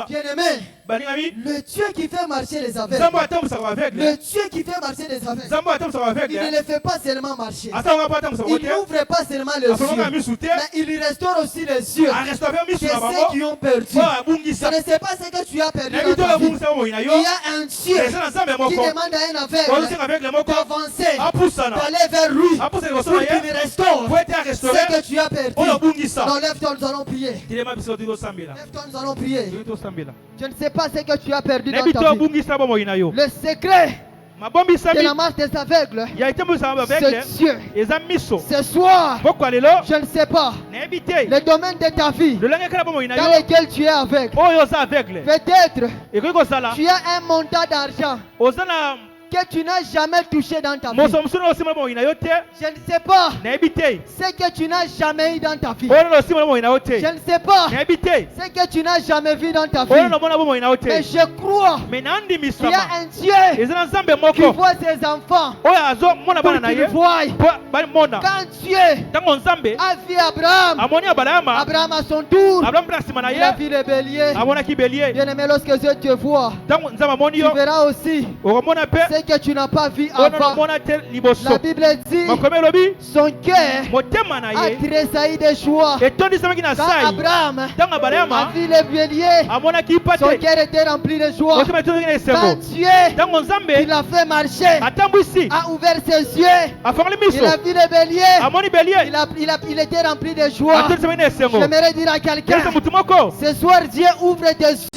Speaker 5: Bien-aimé, le Dieu qui fait marcher les aveugles, le Dieu qui fait marcher les aveugles, il ne les fait pas seulement marcher. Il n'ouvre pas seulement les yeux, mais il restaure aussi les yeux de ceux qui ont perdu. Je ne sais pas ce que tu as perdu dans ta vie. Il y a un Dieu qui demande à un aveugle d'avancer, d'aller vers lui pour qu'il restaure ce que tu as perdu. Donc lève-toi, nous allons prier. Lève-toi, nous allons prier. Je ne sais pas ce que tu as perdu dans ta vie. Le secret de la marche des aveugles, c'est Dieu. Ce soir, je ne sais pas le domaine de ta vie dans lequel tu es aveugle. Peut-être tu as un montant d'argent que tu n'as jamais touché dans ta vie. Je ne sais pas ce que tu n'as jamais eu dans ta vie. Je ne sais pas ce que tu n'as jamais vu dans ta vie. Mais je crois qu'il y a un Dieu qui voit ses enfants pour qu'il voie. Quand Dieu a vu Abraham, Abraham à son tour, il a vu le bélier. Bien-aimé, lorsque Dieu te voit, tu verras aussi ce que tu n'as pas vu avant. La Bible dit son cœur a tressailli de joie. Quand Abraham a vu le bélier, son cœur était rempli de joie. Quand Dieu il a fait marcher, a ouvert ses yeux, il a vu le bélier, il était rempli de joie. J'aimerais dire à quelqu'un, ce soir Dieu ouvre tes yeux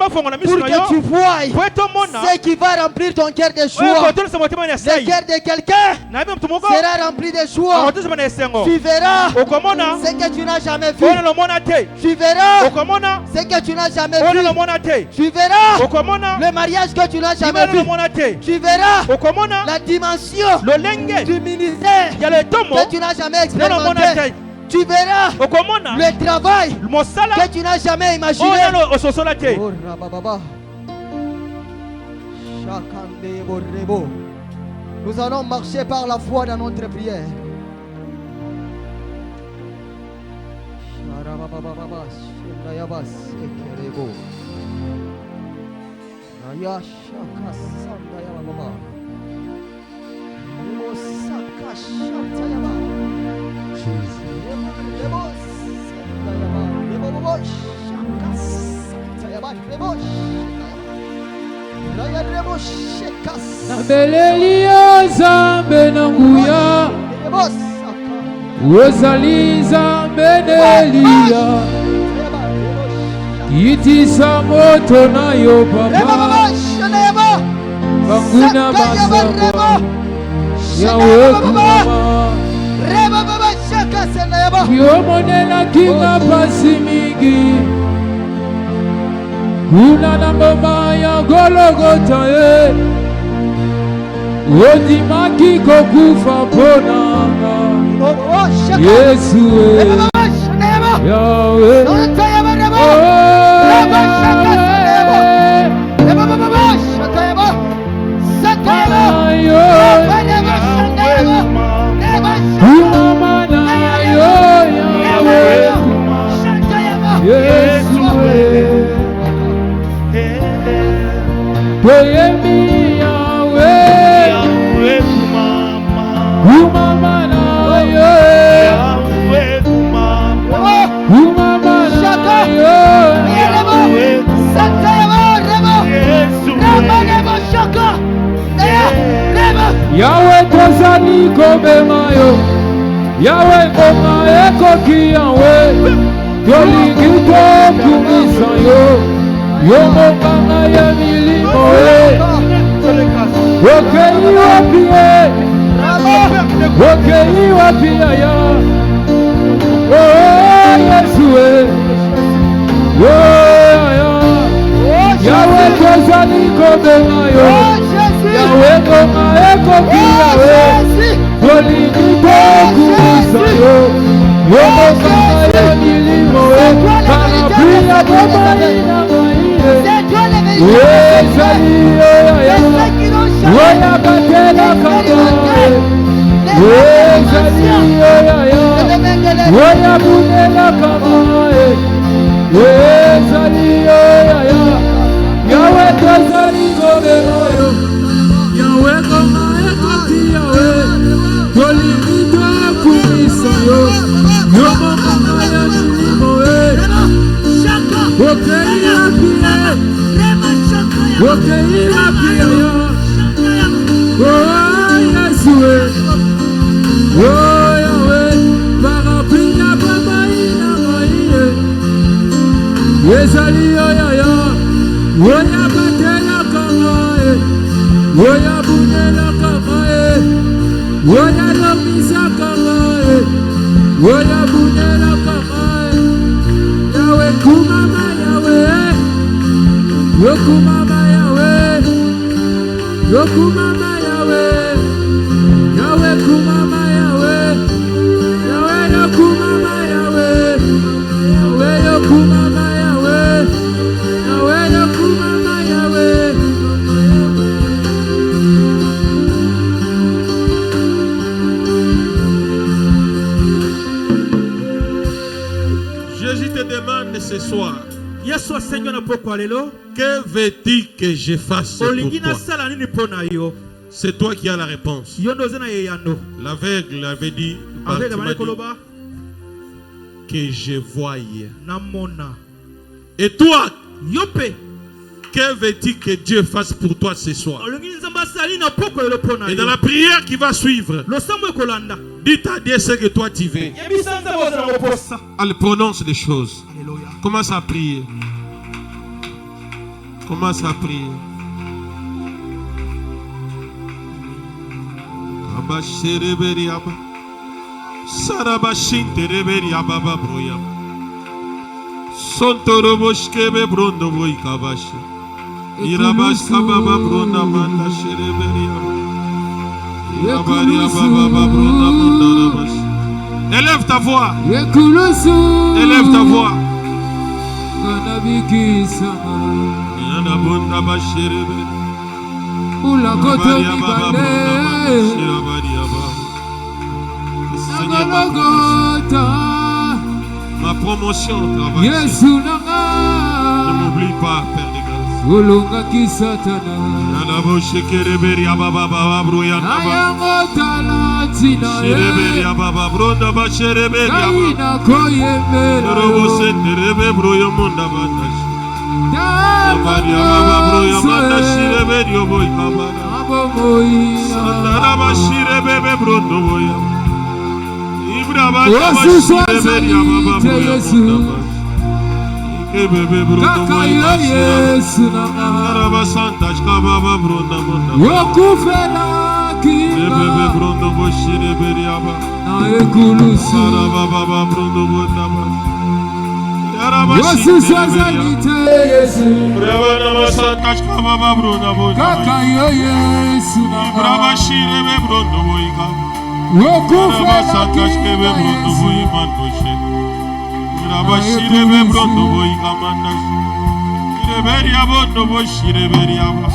Speaker 5: pour que tu vois ce qui va remplir ton cœur de joie. Le cœur de quelqu'un sera rempli de joie. Tu verras ce que tu n'as jamais vu. Tu verras ce que tu n'as jamais vu. Tu verras le mariage que tu n'as jamais vu. Tu verras la dimension du ministère que tu n'as jamais expérimenté. Tu verras le travail que tu n'as jamais imaginé. Oh, rabababa. Nous allons marcher par la foi dans notre prière.
Speaker 7: Nabelelia zambe nanguya Ozali zambe nelia Itisa moto na yo papa Banguna basaba Yawe kumama Yomonela kinga pasi mingi Kuna na mama ya Golgotha Odimaki kokufa ponanga Yesu Yahweh Toyemi Yahweh Yahweh kumama na Yahweh kumama na Yahweh Yahweh tozali kobema yo Yahweh koma ekoki Yahweh tolingi tokumisa yo Yomokanga ya milimo Okei wapie Okei wapia ya Oh Yesu Yahweh tozali kobema yo Yahweh koma ekoki Yahweh tolingi tokumisa yo Yomokanga ya milimo Parapluia boma ina Oya batela kamae Oya bunela kamae Yahweh tozali kobemayo Yahweh kamae koki Yahweh Tolimito kumisa yo Yomo kamaya milimo Okei apia Okei apia Oh Yesu Oh Yahweh Parapluia baba ina maie Yezali ya Oya batela kamae Oya bunela kamae Oya lomisa kamae Oya bunela kamae Yahweh kumama Yahweh Yokumama Yahweh Yokumama Yahweh Yahweh kumama Yahweh Yahweh yokumama Yahweh Yahweh yokumama Yahweh Yahweh yokumama Yahweh
Speaker 1: Jésus te demande ce soir
Speaker 5: que
Speaker 1: veux-tu que je fasse pour toi? C'est toi qui as la réponse. L'aveugle avait dit que je voyais. Et toi, que veux-tu que Dieu fasse pour toi ce soir? Et dans la prière qui va suivre, dis à Dieu ce que toi tu veux. Elle prononce les choses. Commence à prier. Commence à prier. Élève ta voix. Élève ta voix. Ma promotion au travail. Ne m'oublie pas, Père de grâce.
Speaker 7: Ulungaki satana
Speaker 1: Yanabo shekereberi ababa bro yanaba
Speaker 7: Ayango talatina
Speaker 1: Shereberi ababa bro ndaba shereberi ababa
Speaker 7: Kaina koyemera
Speaker 1: Robo senderebe bro yamunda batash Abari
Speaker 7: Damani
Speaker 1: ababa bro yamanda shereberi oboy kabara
Speaker 7: Abomoina
Speaker 1: Sandaraba sherebebe bro ndoboya Ibraba
Speaker 7: Yesu
Speaker 1: shereberi ababa bro
Speaker 7: Yesu
Speaker 1: yamunda
Speaker 7: Kaka yo Yesu nanga
Speaker 1: Araba santash kababa bro ndamunda
Speaker 7: Wokufela kinga
Speaker 1: Brondo boshire beriaba
Speaker 7: Na ekulusu
Speaker 1: Araba brondo bondaba
Speaker 7: Yesu sazalite Yesu
Speaker 1: Brava masatash kababa brondo bondaba
Speaker 7: Kaka yo Yesu nanga
Speaker 1: Brava shire be brondo boyika
Speaker 7: Wokufela
Speaker 1: santash kebe brondo boyima doshe Brava shire be brondo boyika mandash Shire beriaba brondo boshire beriaba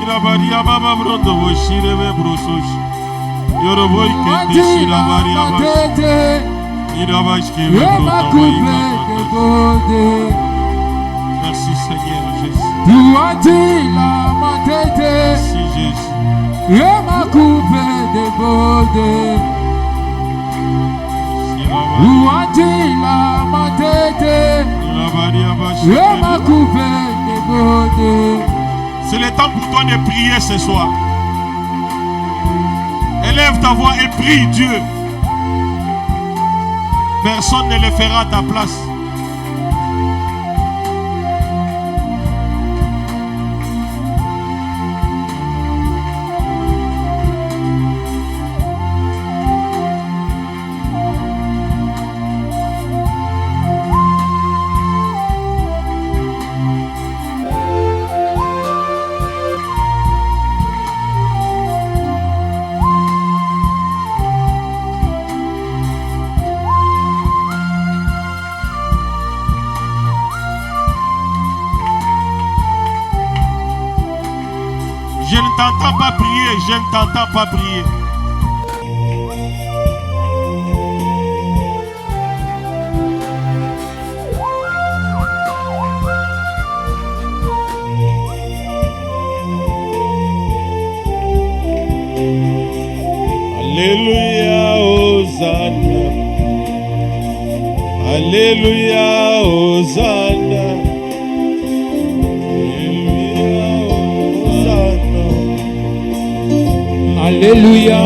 Speaker 1: Irabaria baba brondo boshire be brososh Yoroboy kete shirabaria ba Irabashke be brondo boyika Merci Seigneur Jésus
Speaker 7: Tuatila matete
Speaker 1: Merci Jésus
Speaker 7: Yema coupe de bode Tuatila matete
Speaker 1: Irabaria ba
Speaker 7: Yema coupe de bode.
Speaker 1: C'est le temps pour toi de prier ce soir. Élève ta voix et prie Dieu. Personne ne le fera à ta place. Je ne t'entends pas prier, je ne t'entends pas prier. Alléluia, Hosanna. Alléluia, Hosanna.
Speaker 7: Alléluia,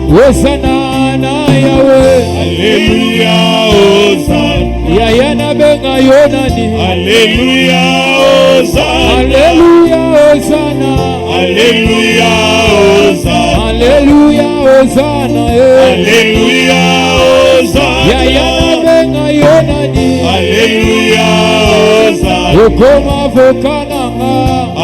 Speaker 7: Hosanna na Yahweh.
Speaker 1: Alléluia, Hosanna.
Speaker 7: Yaya na benga yonani.
Speaker 1: Alléluia, Hosanna.
Speaker 7: Alléluia, Hosanna.
Speaker 1: Alléluia, Hosanna.
Speaker 7: Alléluia, Hosanna.
Speaker 1: Alléluia, Hosanna.
Speaker 7: Yaya na benga yonani.
Speaker 1: Alléluia, Hosanna.
Speaker 7: Okoma vokananga.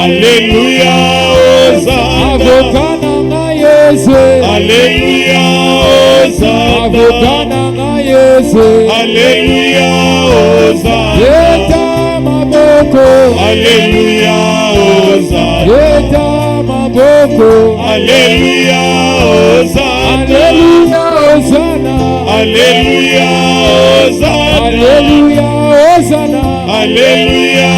Speaker 1: Alléluia, Hosanna.
Speaker 7: Avokananga Yesu.
Speaker 1: Alléluia, Hosanna.
Speaker 7: Avokananga Yesu.
Speaker 1: Alléluia, Hosanna.
Speaker 7: Yeta maboko.
Speaker 1: Alléluia, Hosanna.
Speaker 7: Yeta maboko.
Speaker 1: Alléluia, Hosanna.
Speaker 7: Alléluia, Hosanna.
Speaker 1: Alléluia, Hosanna.
Speaker 7: Alléluia, Hosanna.
Speaker 1: Alléluia,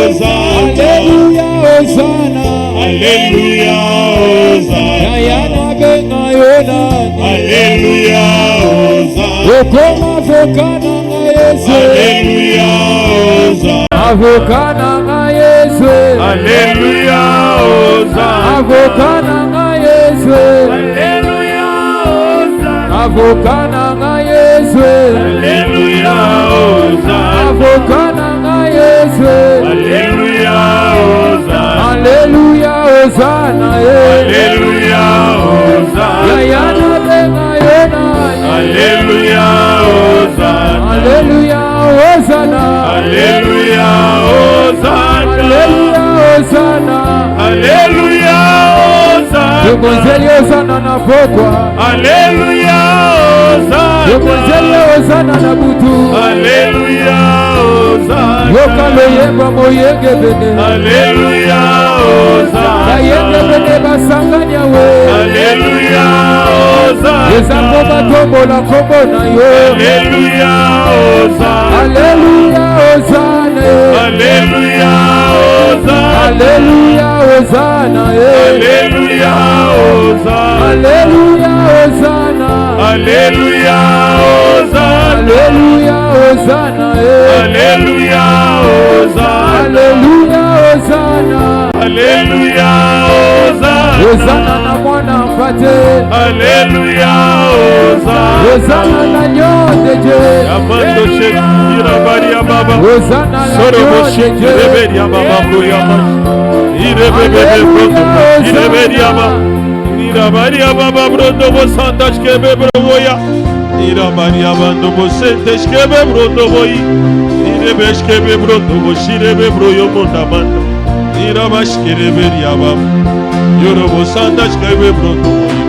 Speaker 1: Hosanna.
Speaker 7: Alléluia, Hosanna.
Speaker 1: Alléluia, Hosanna.
Speaker 7: Yayana benga yonani.
Speaker 1: Alléluia, Hosanna.
Speaker 7: Okoma vokananga Yesu.
Speaker 1: Alléluia, Hosanna.
Speaker 7: Avokananga Yesu.
Speaker 1: Alléluia, Hosanna.
Speaker 7: Avokananga Yesu.
Speaker 1: Alléluia, Hosanna.
Speaker 7: Avokananga Yesu.
Speaker 1: Alléluia, Hosanna.
Speaker 7: Avokananga Yesu.
Speaker 1: Alléluia, Hosanna.
Speaker 7: Alléluia, Hosanna.
Speaker 1: Alléluia, Hosanna.
Speaker 7: Yayana benga yonani.
Speaker 1: Alléluia, Hosanna.
Speaker 7: Alléluia, Hosanna.
Speaker 1: Alléluia, Hosanna.
Speaker 7: Alléluia, Hosanna.
Speaker 1: Alléluia, Hosanna.
Speaker 7: Demoiselle Hosanna na pokwa.
Speaker 1: Alléluia, Hosanna.
Speaker 7: Demoiselle Hosanna na butu.
Speaker 1: Alléluia, Hosanna.
Speaker 7: Yoka loyemba moyenge bene.
Speaker 1: Alléluia, Hosanna.
Speaker 7: Kayenge bene basanganya we.
Speaker 1: Alléluia, Hosanna.
Speaker 7: Ezakoba tombola kombo na yo.
Speaker 1: Alléluia, Hosanna.
Speaker 7: Alléluia, Hosanna.
Speaker 1: Alléluia, Hosanna.
Speaker 7: Alléluia, Hosanna.
Speaker 1: Alléluia, Hosanna.
Speaker 7: Alléluia, Hosanna.
Speaker 1: Alléluia, Hosanna.
Speaker 7: Alléluia, Hosanna.
Speaker 1: Alléluia, Hosanna.
Speaker 7: Alléluia, Hosanna.
Speaker 1: Alléluia, Hosanna.
Speaker 7: Hosanna na mwana mpate.
Speaker 1: Alléluia, Hosanna.
Speaker 7: Hosanna na nyote je.
Speaker 1: Yamando shekira bari ya baba.
Speaker 7: Hosanna na
Speaker 1: Soro
Speaker 7: nyote
Speaker 1: boshikire
Speaker 7: je.
Speaker 1: beri ya baba bro ya baba. Ire bebe bro. Ire beri ya baba. Ira bari ya baba bro do bo sandash ke be bro ya. Ira bari ya bando bo sentesh ke be bro do boyi. Ire besh ke be bro do bo shire be bro yo monda manda. Ira bash kire beri ya baba. Yoro bo sandash ke be bro do boyi.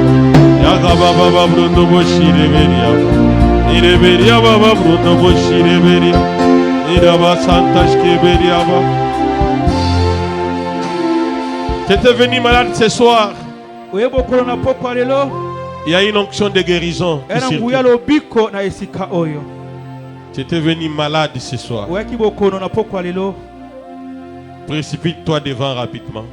Speaker 1: Ya baba bro do bo shire beri ya baba. Ire beri ya baba bro do bo shire beri. Ira ba sandash ke beri ya baba. Tu étais venu malade ce soir. Il y a une onction de guérison. Tu étais venu malade ce soir. Précipite-toi devant rapidement.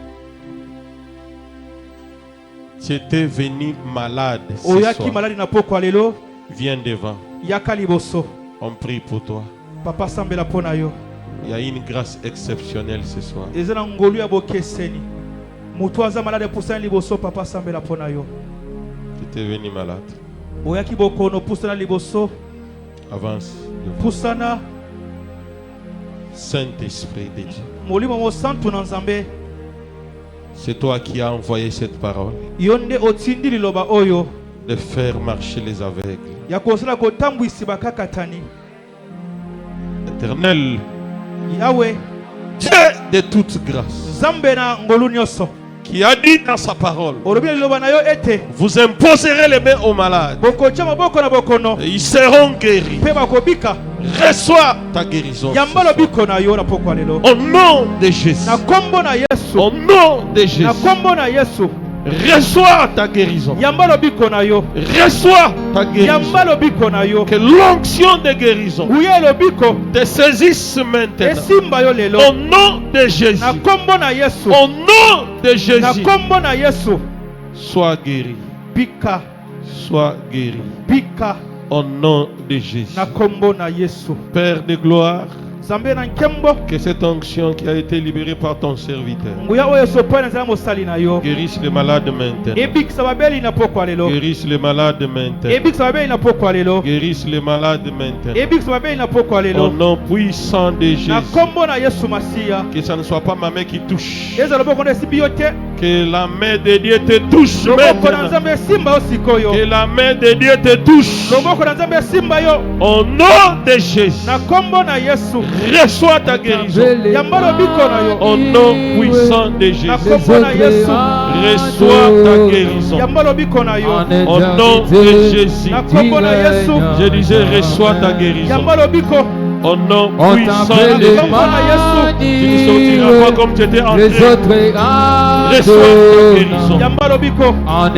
Speaker 1: Tu étais venu malade ce soir. Viens devant. On prie pour toi. Il y a une grâce exceptionnelle ce soir. Tu étais venu malade. Avance. Saint-Esprit de Dieu. C'est toi qui as envoyé cette parole. De faire marcher les aveugles. Éternel, Dieu de toute grâce, qui a dit dans sa parole, vous imposerez les mains aux malades et ils seront guéris. Reçois ta guérison au nom de Jésus. Au nom de Jésus. Reçois ta guérison. Reçois ta guérison. Que l'onction de guérison te saisisse maintenant. Au nom de Jésus. Au nom de Jésus. Sois guéri. Sois guéri. Au nom de Jésus. Père de gloire, que cette onction qui a été libérée par ton serviteur guérisse les malades maintenant. Guérisse les malades maintenant. Guérisse les malades maintenant. Au nom puissant de Jésus. Que ce ne soit pas ma main qui touche. Que la main de Dieu te touche maintenant. Que la main de Dieu te touche. Au nom de Jésus. Reçois ta guérison. Au nom puissant de Jésus. Reçois ta guérison. Au nom de Jésus. Je disais reçois ta guérison. Au nom puissant de Jésus. Tu ne sortiras pas comme tu étais entré. Reçois ta guérison.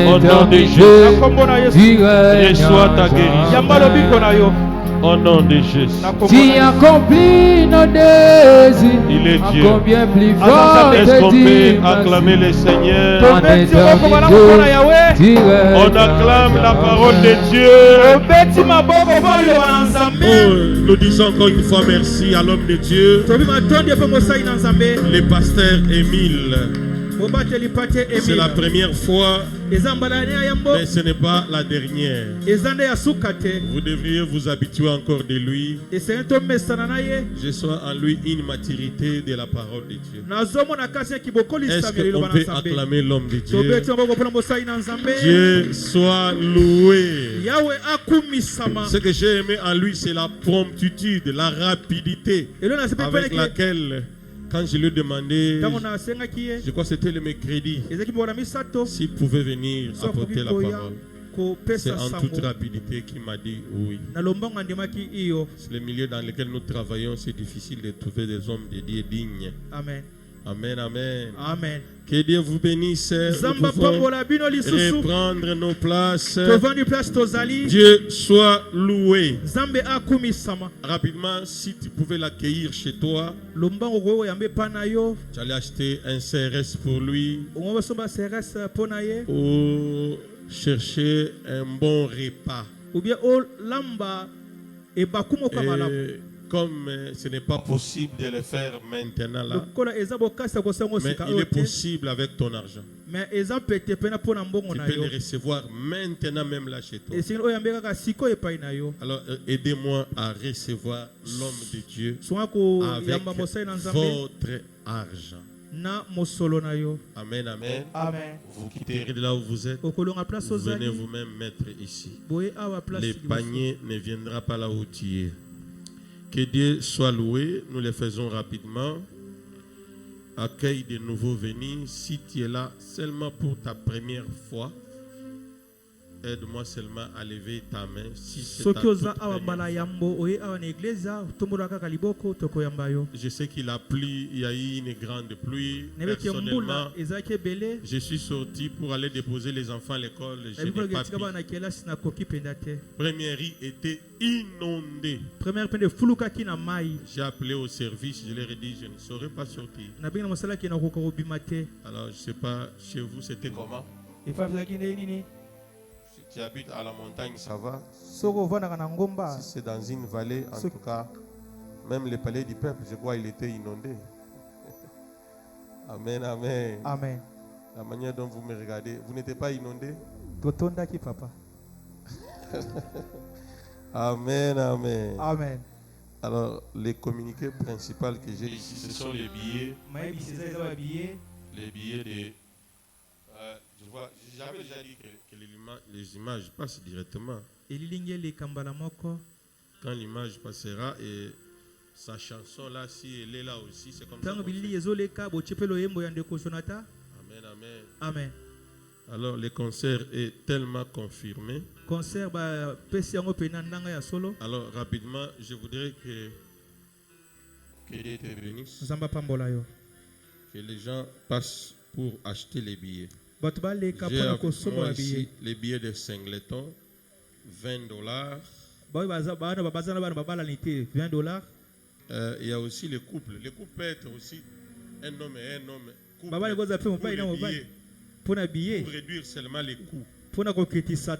Speaker 1: Au nom de Jésus. Reçois ta guérison. Au nom de Jésus.
Speaker 7: Tu accomplis nos désirs.
Speaker 1: Il est Dieu.
Speaker 7: Combien plus fort
Speaker 1: Est-ce qu'on peut acclamer le Seigneur? On acclame la parole de Dieu. Oh, nous disons encore une fois merci à l'homme de Dieu, le pasteur Émile. C'est la première fois, mais ce n'est pas la dernière. Vous devriez vous habituer encore de lui. Je sens en lui une maturité de la parole de Dieu. Est-ce qu'on peut acclamer l'homme de Dieu? Dieu soit loué. Ce que j'ai aimé en lui, c'est la promptitude, la rapidité avec laquelle, quand je lui ai demandé, je crois que c'était le mercredi, s'il pouvait venir apporter la parole. C'est en toute rapidité qu'il m'a dit oui. C'est le milieu dans lequel nous travaillons, c'est difficile de trouver des hommes de Dieu dignes.
Speaker 5: Amen.
Speaker 1: Amen, amen.
Speaker 3: Amen.
Speaker 1: Que Dieu vous bénisse. Nous
Speaker 3: Zamba
Speaker 1: pouvons
Speaker 3: pambola bino lisusu.
Speaker 1: reprendre nos places.
Speaker 3: Tovandi place tozali.
Speaker 1: Dieu soit loué.
Speaker 3: Zambe akumisama.
Speaker 1: Rapidement, si tu pouvais l'accueillir chez toi,
Speaker 3: Lombango goyo yambe panayo.
Speaker 1: tu allais acheter un CRS pour lui
Speaker 3: On va somba CRS ponaye.
Speaker 1: ou chercher un bon repas.
Speaker 3: Ou bien o lamba e bakumo kwa malamu.
Speaker 1: Et comme ce n'est pas possible de le faire maintenant là,
Speaker 3: Lokola ezabo kasa ko sango
Speaker 1: mais
Speaker 3: sika
Speaker 1: il est
Speaker 3: ote.
Speaker 1: possible avec ton argent.
Speaker 3: Mais ezabo pete pena pona mbongo
Speaker 1: Tu
Speaker 3: na
Speaker 1: peux
Speaker 3: yo.
Speaker 1: le recevoir maintenant même là chez toi.
Speaker 3: Et si oyambe kaka siko epai na yo.
Speaker 1: Alors aidez-moi à recevoir l'homme de Dieu
Speaker 3: Songa ko
Speaker 1: avec
Speaker 3: yamba mosai na nzambe
Speaker 1: votre argent.
Speaker 3: na mosolo na yo.
Speaker 1: Amen, amen.
Speaker 3: Amen.
Speaker 1: Vous quitterez de là où vous êtes.
Speaker 3: Okolonga place
Speaker 1: Vous venez
Speaker 3: ozali.
Speaker 1: vous-même mettre ici.
Speaker 3: Boye awa place.
Speaker 1: Les paniers ne viendra pas là où tu es. Que Dieu soit loué. Nous le faisons rapidement. Accueille de nouveaux venus. Si tu es là seulement pour ta première fois, aide-moi seulement à lever ta main. Si c'est ta
Speaker 3: Soki
Speaker 1: toute
Speaker 3: oza awa
Speaker 1: première
Speaker 3: mbala yambo oye awa na iglesia tombola kaka liboko tokoyamba yo.
Speaker 1: Je sais qu'il a plu, il y a eu une grande pluie.
Speaker 3: Nebeki
Speaker 1: Personnellement,
Speaker 3: mbula ezaki ebele.
Speaker 1: je suis sorti pour aller déposer les enfants à l'école. Je
Speaker 3: Ebiko
Speaker 1: n'ai pas
Speaker 3: getika
Speaker 1: pu.
Speaker 3: bana kelasi na koki penda te.
Speaker 1: Première rue était inondée.
Speaker 3: Première pende fulukaki na mai.
Speaker 1: J'ai appelé au service, je leur ai dit, je ne saurais pas sortir.
Speaker 3: Na benga mosala ki na koka obima te.
Speaker 1: Alors, je ne sais pas, chez vous, c'était comment?
Speaker 3: Efafaki nini?
Speaker 1: Si tu habites à la montagne, ça va.
Speaker 3: Soko vana na ngomba.
Speaker 1: Si c'est dans une vallée, en tout cas, même le palais du peuple, je crois, il était inondé. Amen, amen.
Speaker 3: Amen.
Speaker 1: La manière dont vous me regardez, vous n'étiez pas inondé?
Speaker 3: Totonda ki papa.
Speaker 1: Amen, amen.
Speaker 3: Amen.
Speaker 1: Alors, les communiqués principaux que j'ai ici, ce sont les billets. Les billets de... je vois, j'avais déjà dit que les images passent directement. Quand l'image passera et sa chanson là, si elle est là aussi, c'est comme ça. Amen, amen.
Speaker 3: Amen.
Speaker 1: Alors, le concert est tellement confirmé. Alors, rapidement, je voudrais que Dieu te bénisse. Que les gens passent pour acheter les billets. J'ai avec moi ici les billets de Singleton, $20. Il y a aussi les couples. Les couples peuvent être aussi un homme et un homme. Couple pour réduire seulement les coûts. Ça veut dire que tu as